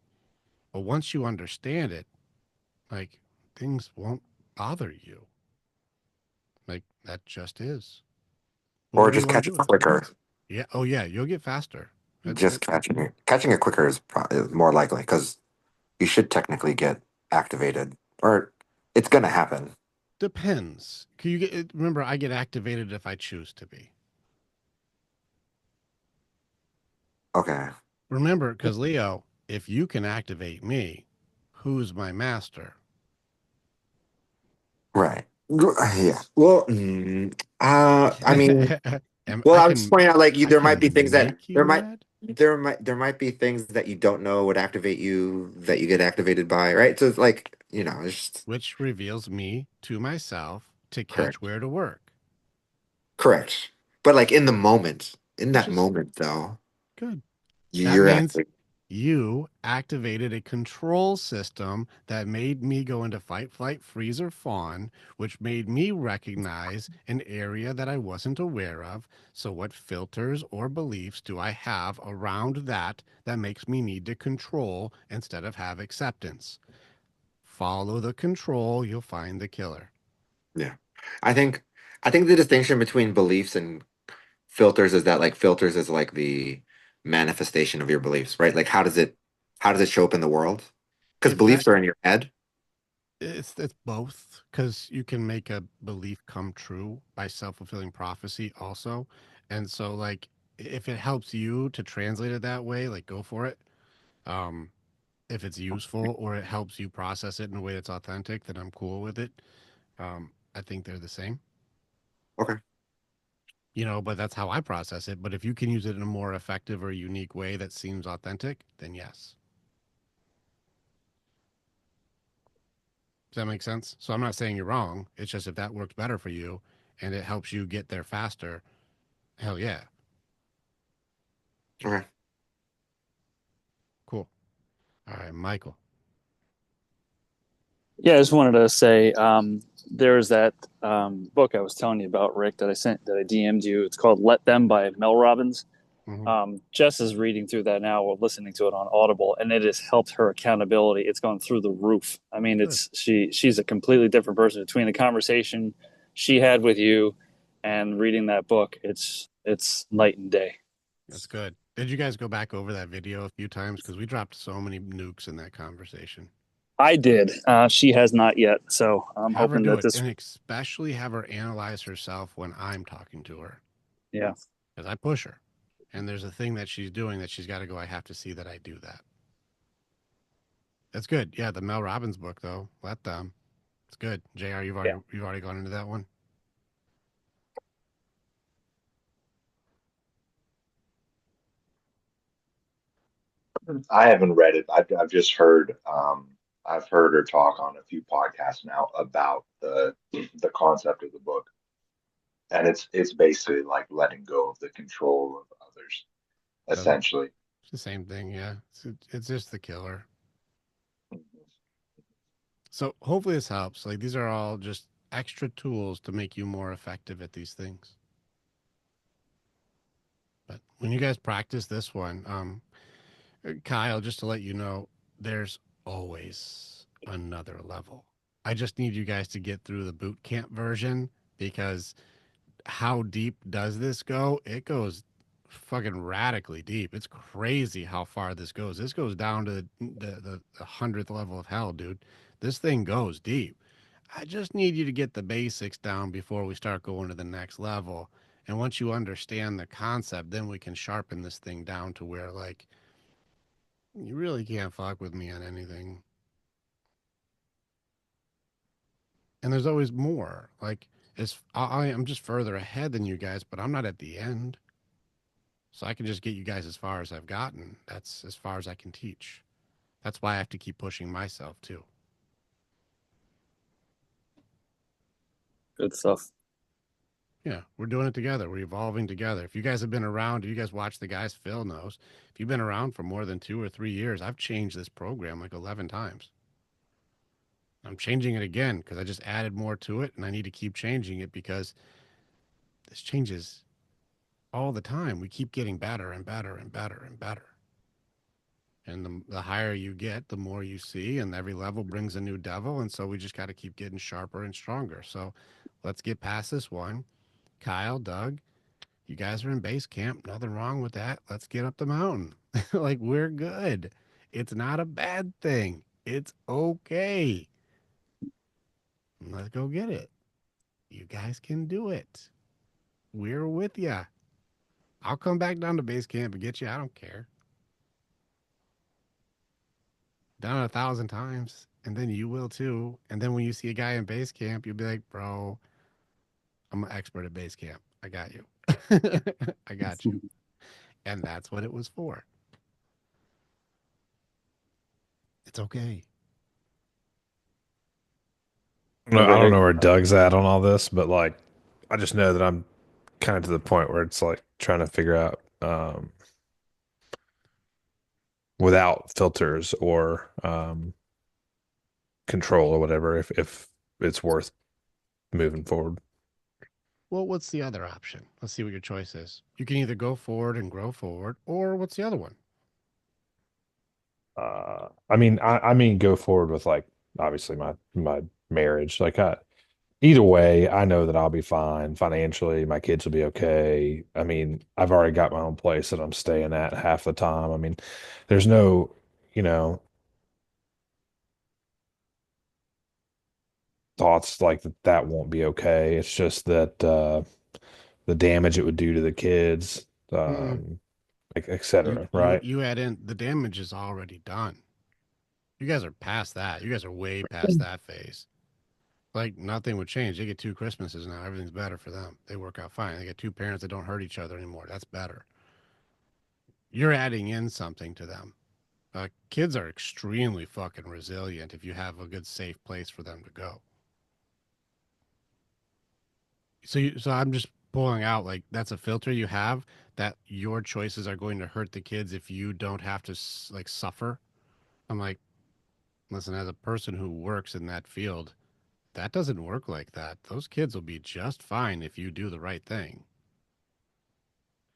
But once you understand it, like things won't bother you. Like that just is. Or Whenever you just want catch to it do it. quicker. Yeah. Oh yeah. You'll get faster. Just catching it quicker is more likely because you should technically get activated, or it's gonna happen. Depends. Can you remember I get activated if I choose to be. Okay. Remember, because Leo, if you can activate me, who's my master? Right. Yeah. Well, I mean, well, I I was just can pointing out like I there might be can things that make you mad. there might be things that you don't know would activate you that you get activated by, right? So it's like, it's just Which reveals me to myself to catch correct. where to work. Correct. But like in Which that is moment though, good. That you're means actually you activated a control system that made me go into fight, flight, freeze, or fawn, which made me recognize an area that I wasn't aware of. So, what filters or beliefs do I have around that makes me need to control instead of have acceptance? Follow the control, you'll find the killer. yeah. I think I think the distinction between beliefs and filters is that like filters is like the manifestation of your beliefs, right? Like how does it show up in the world? Because It's that beliefs are in your head. it's both because you can make a belief come true by self-fulfilling prophecy also. And so like if it helps you to translate it that way, like go for it. um if it's useful or it helps you process it in a way that's authentic, then I'm cool with it. I think they're the same, Okay. but that's how I process it. But if you can use it in a more effective or unique way that seems authentic, then yes. Does that make sense? So I'm not saying you're wrong. It's just if that works better for you and it helps you get there faster, hell yeah. Okay. Cool. All right, Michael. Yeah, I just wanted to say there's that book I was telling you about, Rick, that I DM'd you. It's called Let Them by Mel Robbins. Jess is reading through that now, or listening to it on Audible, and it has helped her accountability. It's gone through the roof. I mean, Good. she's a completely different person between the conversation she had with you and reading that book. It's night and day. That's good. Did you guys go back over that video a few times? Because we dropped so many nukes in that conversation. I did. She has not yet, so I'm Have her hoping do that it, this. and especially have her analyze herself when I'm talking to her. Yeah. Because I push her. And there's a thing that she's doing that she's got to go, I have to see that I do that. That's good. Yeah, the Mel Robbins book, though. Let Them. It's good. JR, you've already gone into that one. I haven't read it. I've just heard I've heard her talk on a few podcasts now about the concept of the book, and it's basically like letting go of the control of others, essentially. It's the same thing, yeah. It's just the killer. So hopefully this helps. Like these are all just extra tools to make you more effective at these things. But when you guys practice this one, Kyle, just to let you know, there's always another level. I just need you guys to get through the boot camp version because how deep does this go? It goes fucking radically deep. It's crazy how far this goes. This goes down to the 100th level of hell, dude. This thing goes deep. I just need you to get the basics down before we start going to the next level. And once you understand the concept, then we can sharpen this thing down to where, like, you really can't fuck with me on anything. And there's always more. Like, I'm just further ahead than you guys, but I'm not at the end. So I can just get you guys as far as I've gotten. That's as far as I can teach. That's why I have to keep pushing myself too. Good stuff. Yeah, we're doing it together. We're evolving together. If you guys have been around, if you guys watch the guys, Phil knows. If you've been around for more than 2 or 3 years, I've changed this program like 11 times. I'm changing it again because I just added more to it and I need to keep changing it because this changes all the time. We keep getting better and better and better and better. And the higher you get, the more you see, and every level brings a new devil. And so we just got to keep getting sharper and stronger. So let's get past this one. Kyle, Doug, you guys are in base camp. Nothing wrong with that. Let's get up the mountain. Like, we're good. It's not a bad thing. It's okay. Let's go get it. You guys can do it. We're with you. I'll come back down to base camp and get you. I don't care. Done it 1,000 times. And then you will too. And then when you see a guy in base camp, you'll be like, bro, I'm an expert at base camp. I got you. I got you. And that's what it was for. It's okay. I don't know where Doug's at on all this, but like, I just know that I'm kind of to the point where it's like trying to figure out without filters or control or whatever if it's worth moving forward. Well, what's the other option? Let's see what your choice is. You can either go forward and grow forward, or what's the other one? I mean, go forward with like obviously my marriage. Like, either way, I know that I'll be fine financially. My kids will be okay. I mean, I've already got my own place that I'm staying at half the time. I mean, there's no, you know, thoughts like that won't be okay. It's just that the damage it would do to the kids, et cetera, right? You add in the damage is already done. You guys are past that. You guys are way past that phase. Like, nothing would change. They get 2 Christmases now. Everything's better for them. They work out fine. They get 2 parents that don't hurt each other anymore. That's better. You're adding in something to them. Kids are extremely fucking resilient if you have a good, safe place for them to go. So I'm just pulling out, like, that's a filter you have, that your choices are going to hurt the kids if you don't have to like suffer. I'm like, listen, as a person who works in that field, that doesn't work like that. Those kids will be just fine if you do the right thing.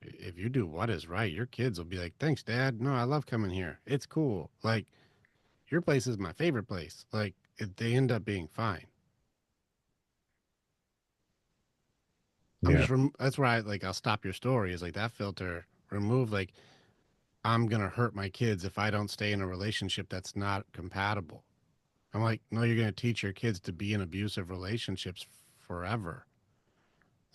If you do what is right, your kids will be like, thanks, Dad. No, I love coming here. It's cool. Like, your place is my favorite place. Like, they end up being fine. Yeah. That's where I'll stop your story, is like that filter, remove, like, I'm going to hurt my kids if I don't stay in a relationship that's not compatible. I'm like, no, you're going to teach your kids to be in abusive relationships forever.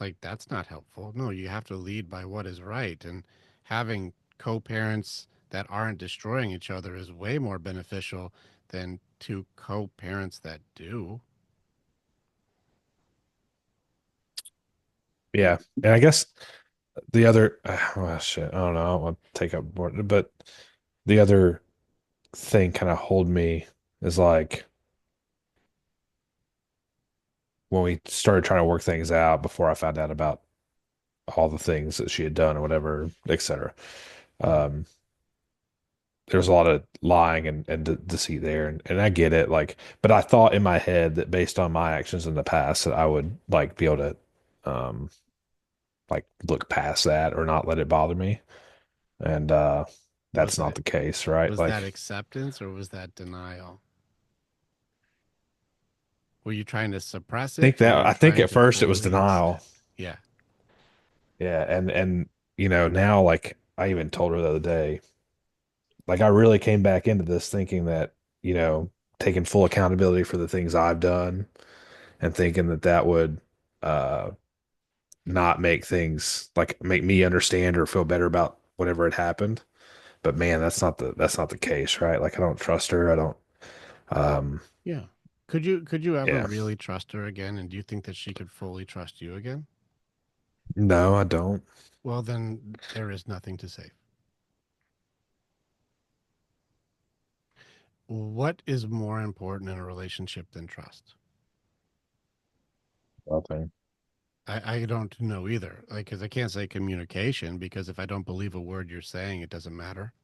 Like, that's not helpful. No, you have to lead by what is right. And having co-parents that aren't destroying each other is way more beneficial than 2 co-parents that do. Yeah. And I guess the other, well, shit, I don't know. I don't want to take up more, but the other thing kind of hold me is like when we started trying to work things out before I found out about all the things that she had done or whatever, etc. Um, there's a lot of lying and deceit there, and I get it. Like, but I thought in my head that based on my actions in the past that I would like be able to, like look past that or not let it bother me, and that's not the case, right? Was Like, that acceptance or was that denial? Were you trying to suppress it? I think at first it was denial. Yeah. Yeah, and now like I even told her the other day, like I really came back into this thinking that, taking full accountability for the things I've done and thinking that that would uh not make things like make me understand or feel better about whatever had happened. But man, that's not the case, right? Like I don't trust her. I don't Yeah. Could you ever yeah. really trust her again? And do you think that she could fully trust you again? No, I don't. Well, then there is nothing to save. What is more important in a relationship than trust? Nothing. I don't know either. Like, because I can't say communication, because if I don't believe a word you're saying, it doesn't matter.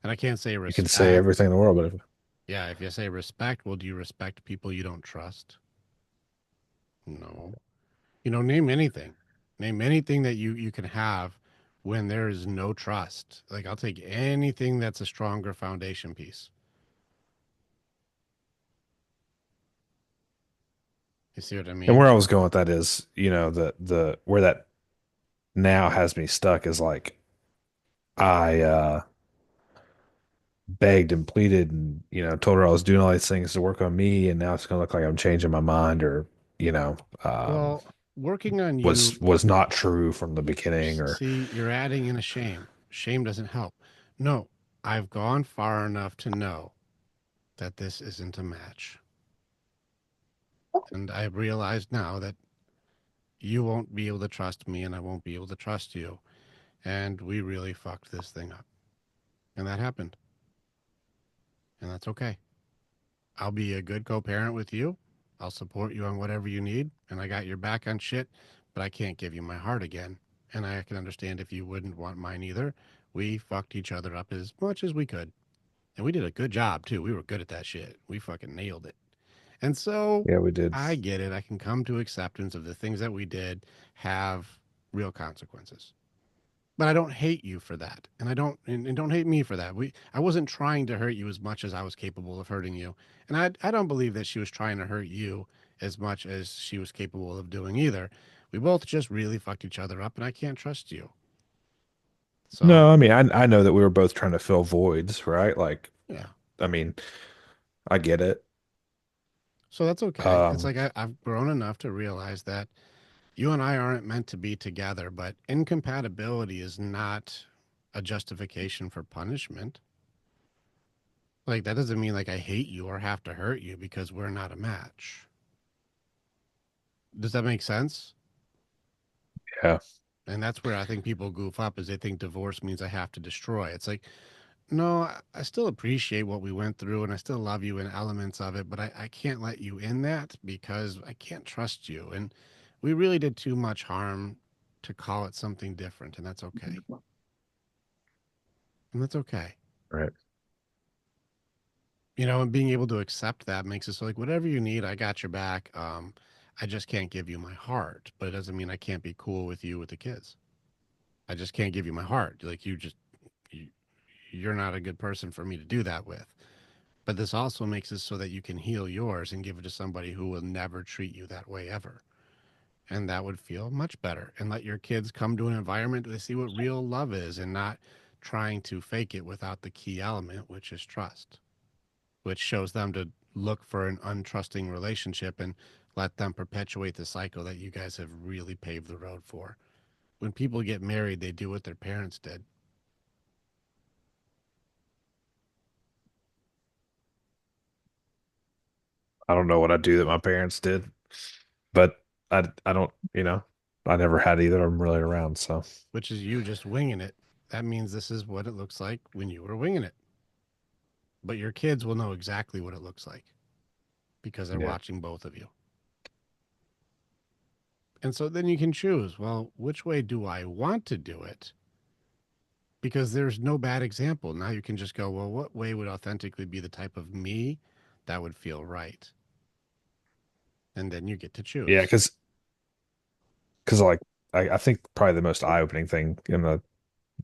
And I can't say You can say respect. everything in the world, but Yeah, if you say respect, well, do you respect people you don't trust? No. Name anything. Name anything that you can have when there is no trust. Like, I'll take anything that's a stronger foundation piece. You see what I And mean? where I was going with that is, the where that now has me stuck is like I begged and pleaded and told her I was doing all these things to work on me, and now it's gonna look like I'm changing my mind, or you know um Well, working on you, was not true from the beginning, or see, you're adding in a shame. Shame doesn't help. No, I've gone far enough to know that this isn't a match. And I realize now that you won't be able to trust me and I won't be able to trust you. And we really fucked this thing up. And that happened. And that's okay. I'll be a good co-parent with you. I'll support you on whatever you need. And I got your back on shit, but I can't give you my heart again. And I can understand if you wouldn't want mine either. We fucked each other up as much as we could. And we did a good job too. We were good at that shit. We fucking nailed it. And so yeah, we did. I get it. I can come to acceptance of the things that we did have real consequences. But I don't hate you for that. And don't hate me for that. I wasn't trying to hurt you as much as I was capable of hurting you. And I don't believe that she was trying to hurt you as much as she was capable of doing either. We both just really fucked each other up and I can't trust you. So, No, I mean, I know that we were both trying to fill voids, right? Like, yeah. I mean, I get it. So that's okay. It's Um, like I've grown enough to realize that you and I aren't meant to be together, but incompatibility is not a justification for punishment. Like, that doesn't mean like I hate you or have to hurt you because we're not a match. Does that make sense? yeah. And that's where I think people goof up is they think divorce means I have to destroy. It's like, no, I still appreciate what we went through and I still love you in elements of it, but I can't let you in that because I can't trust you. And we really did too much harm to call it something different, and that's okay. And that's okay. Right. And being able to accept that makes it so like whatever you need, I got your back. I just can't give you my heart, but it doesn't mean I can't be cool with you with the kids. I just can't give you my heart. Like you, you're not a good person for me to do that with. But this also makes it so that you can heal yours and give it to somebody who will never treat you that way ever. And that would feel much better. And let your kids come to an environment where they see what real love is and not trying to fake it without the key element, which is trust, which shows them to look for an untrusting relationship and let them perpetuate the cycle that you guys have really paved the road for. When people get married, they do what their parents did. I don't know what I do that my parents did, but I don't, I never had either of them really around. So Which is you just winging it. That means this is what it looks like when you were winging it. But your kids will know exactly what it looks like because they're yeah, watching both of you. And so then you can choose, well, which way do I want to do it? Because there's no bad example. Now you can just go, well, what way would authentically be the type of me that would feel right? And then you get to yeah, choose. because like I think probably the most eye-opening thing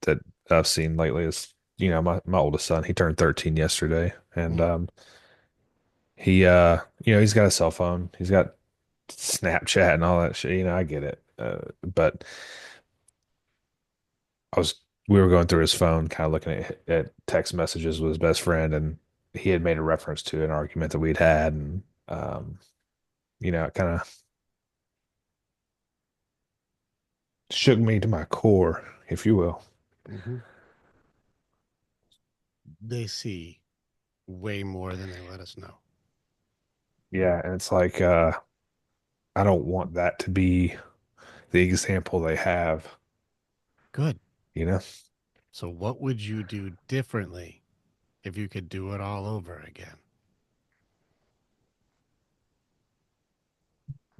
that I've seen lately is my oldest son. He turned 13 yesterday, and Mm. he's got a cell phone. He's got Snapchat and all that shit. I get it, but I was we were going through his phone, kind of looking at text messages with his best friend, and he had made a reference to an argument that we'd had, and it kind of shook me to my core, if you will. Mm-hmm. They see way more than they let us know. Yeah, and it's like I don't want that to be the example they have, Good. you know? So what would you do differently if you could do it all over again?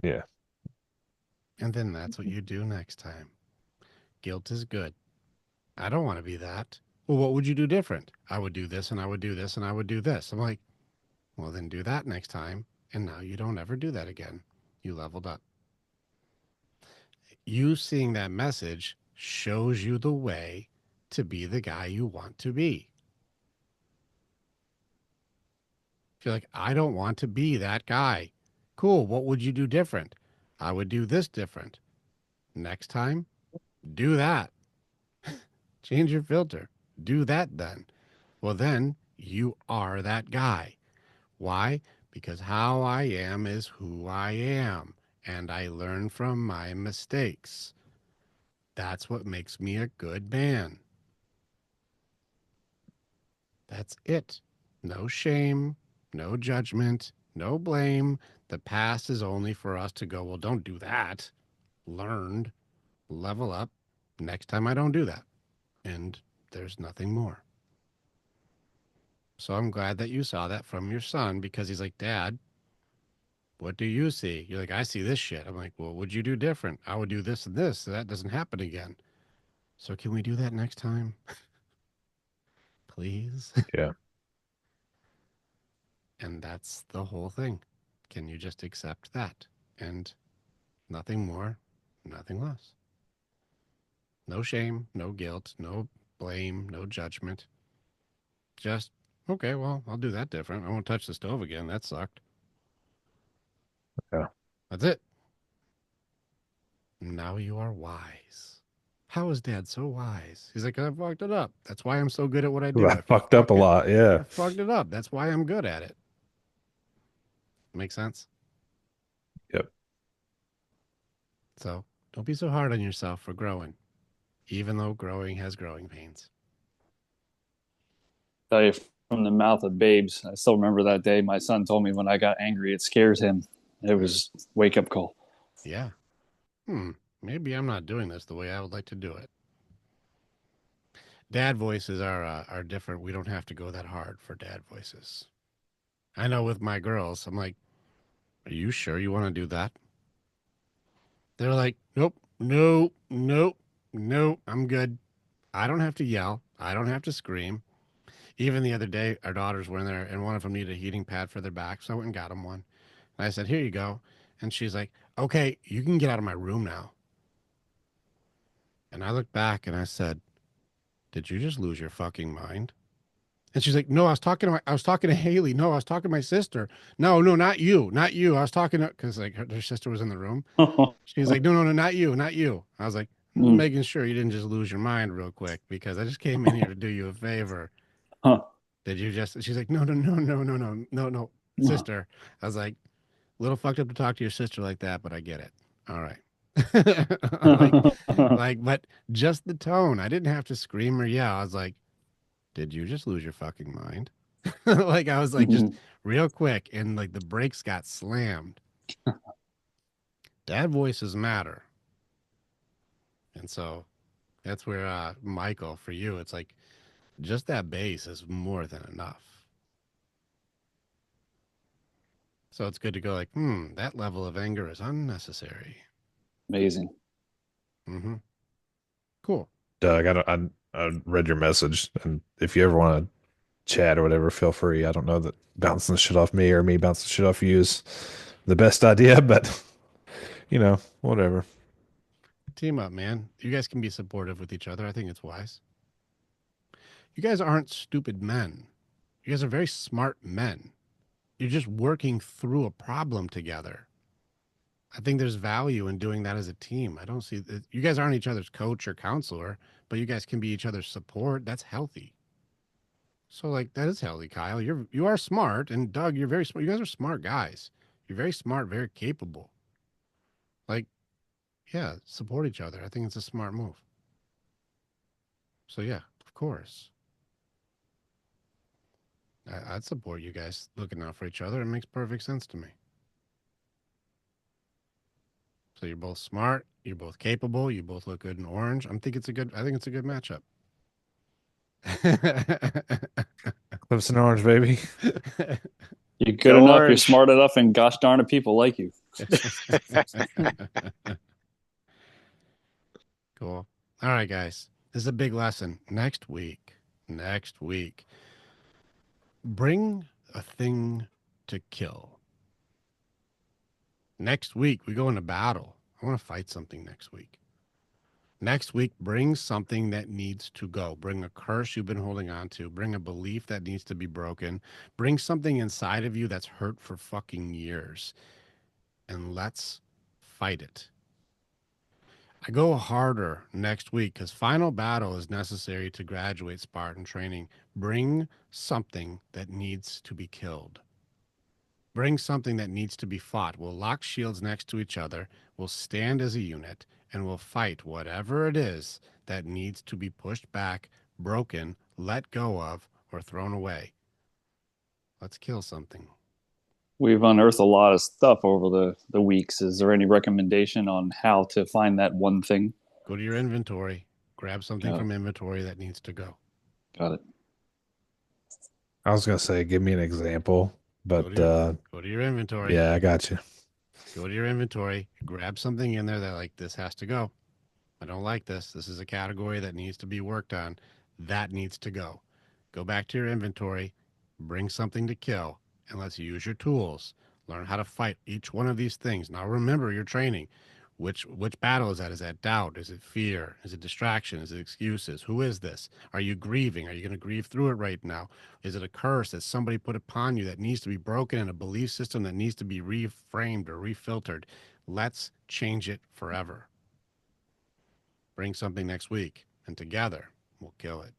Yeah. And then that's what you do next time. Guilt is good. I don't want to be that. Well, what would you do different? I would do this and I would do this and I would do this. I'm like, well, then do that next time. And now you don't ever do that again. You leveled up. You seeing that message shows you the way to be the guy you want to be. If you're like, I don't want to be that guy. Cool. What would you do different? I would do this different. Next time, do that. Change your filter. Do that then. Well, then you are that guy. Why? Because how I am is who I am, and I learn from my mistakes. That's what makes me a good man. That's it. No shame, no judgment, no blame. The past is only for us to go, well, don't do that. Learned, level up. Next time I don't do that. And there's nothing more. So I'm glad that you saw that from your son, because he's like, Dad, what do you see? You're like, I see this shit. I'm like, well, what would you do different? I would do this and this, so that doesn't happen again. So can we do that next time? Please? Yeah. And that's the whole thing. Can you just accept that? And nothing more, nothing less. No shame, no guilt, no blame, no judgment. Just, okay, well, I'll do that different. I won't touch the stove again. That sucked. Yeah. That's it. Now you are wise. How is Dad so wise? He's like, I fucked it up. That's why I'm so good at what I do. I fucked up a lot. Yeah. I fucked it up. That's why I'm good at it. Make sense? Yep. So don't be so hard on yourself for growing, even though growing has growing pains. Tell you from the mouth of babes. I still remember that day. My son told me when I got angry, it scares him. It was wake up call. Yeah. Maybe I'm not doing this the way I would like to do it. Dad voices are different. We don't have to go that hard for dad voices. I know with my girls, I'm like, are you sure you want to do that? They're like, nope, no, I'm good. I don't have to yell. I don't have to scream. Even the other day, our daughters were in there, and one of them needed a heating pad for their back, so I went and got them one. And I said, here you go. And she's like, okay, you can get out of my room now. And I looked back and I said, did you just lose your fucking mind? And she's like, no, I was talking to Haley. No, I was talking to my sister. No, not you. I was talking to, because like her sister was in the room. She's like, no, not you. I was like, making sure you didn't just lose your mind real quick, because I just came in here to do you a favor. Did you just? She's like, no, sister. I was like, a little fucked up to talk to your sister like that, but I get it. All right. But just the tone. I didn't have to scream or yell. I was like, did you just lose your fucking mind? Like, I was like, just real quick, and like the brakes got slammed. Dad voices matter. And so that's where, Michael, for you, it's like just that base is more than enough. So it's good to go like, that level of anger is unnecessary. Amazing. Mm-hmm. Cool. Doug, I read your message, and if you ever want to chat or whatever, feel free. I don't know that bouncing shit off me or me bouncing shit off you is the best idea, but whatever. Team up, man. You guys can be supportive with each other. I think it's wise. You guys aren't stupid men. You guys are very smart men. You're just working through a problem together. I think there's value in doing that as a team. I don't see that you guys aren't each other's coach or counselor, but you guys can be each other's support. That's healthy. So like, that is healthy, Kyle. You are smart, and Doug, you're very smart. You guys are smart guys. You're very smart, very capable. Like, yeah, support each other. I think it's a smart move. So yeah, of course. I'd support you guys looking out for each other. It makes perfect sense to me. So you're both smart, you're both capable, you both look good in orange. I think it's a good matchup. Clemson orange, baby. You're good enough, you're smart enough, and gosh darn it, people like you. Cool. All right, guys. This is a big lesson. Next week, bring a thing to kill. Next week, we go into battle. I want to fight something next week. Next week, bring something that needs to go. Bring a curse you've been holding on to. Bring a belief that needs to be broken. Bring something inside of you that's hurt for fucking years. And let's fight it. I go harder next week because final battle is necessary to graduate Spartan training. Bring something that needs to be killed. Bring something that needs to be fought. We'll lock shields next to each other. We'll stand as a unit and we'll fight whatever it is that needs to be pushed back, broken, let go of, or thrown away. Let's kill something. We've unearthed a lot of stuff over the weeks. Is there any recommendation on how to find that one thing? Go to your inventory. Grab something Got it. from inventory that needs to go. Got it. I was gonna say, give me an example, but Go to your inventory. yeah, I got you. Go to your inventory. Grab something in there that like this has to go. I don't like this. This is a category that needs to be worked on. That needs to go. Go back to your inventory. Bring something to kill. And let's use your tools. Learn how to fight each one of these things. Now remember your training. Which battle is that? Is that doubt? Is it fear? Is it distraction? Is it excuses? Who is this? Are you grieving? Are you going to grieve through it right now? Is it a curse that somebody put upon you that needs to be broken and a belief system that needs to be reframed or refiltered? Let's change it forever. Bring something next week, and together we'll kill it.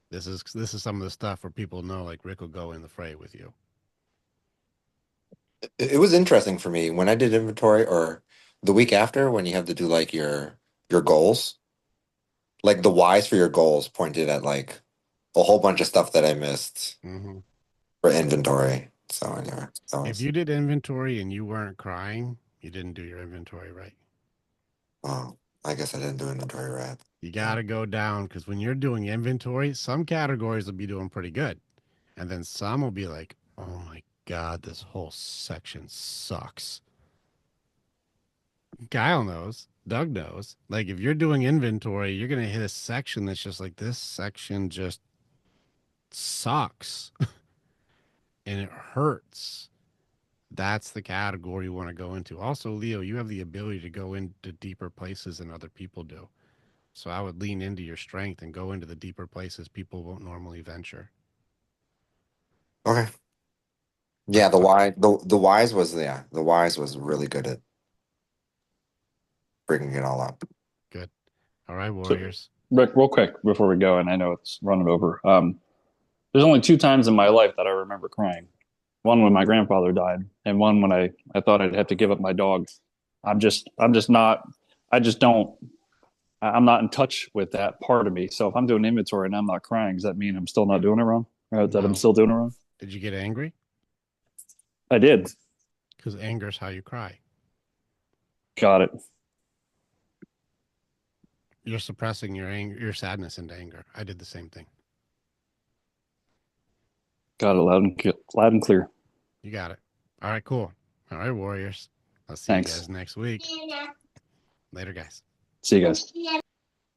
This is some of the stuff where people know, like, Rick will go in the fray with you. It was interesting for me when I did inventory, or the week after when you have to do like your goals, like the whys for your goals pointed at like a whole bunch of stuff that I missed Mm-hmm. for inventory. So anyway, If you did inventory and you weren't crying, you didn't do your inventory right. oh, I guess I didn't do inventory right. You got to go down, because when you're doing inventory, some categories will be doing pretty good. And then some will be like, oh my God, this whole section sucks. Kyle knows. Doug knows. Like, if you're doing inventory, you're going to hit a section that's just like, this section just sucks. And it hurts. That's the category you want to go into. Also, Leo, you have the ability to go into deeper places than other people do. So I would lean into your strength and go into the deeper places people won't normally venture. Okay. Yeah, the whys was really good at bringing it all up. Good. All right, Warriors. Rick, real quick before we go, and I know it's running over. There's only 2 times in my life that I remember crying. One when my grandfather died, and one when I thought I'd have to give up my dog. I'm not in touch with that part of me. So if I'm doing inventory and I'm not crying, does that mean I'm still not doing it wrong? Or that I'm still doing it wrong? Did you get angry? I did. Because anger is how you cry. Got it. You're suppressing your sadness into anger. I did the same thing. Got it loud and clear. You got it. All right, cool. All right, Warriors. I'll see Thanks. you guys next week. Later, guys. See you guys.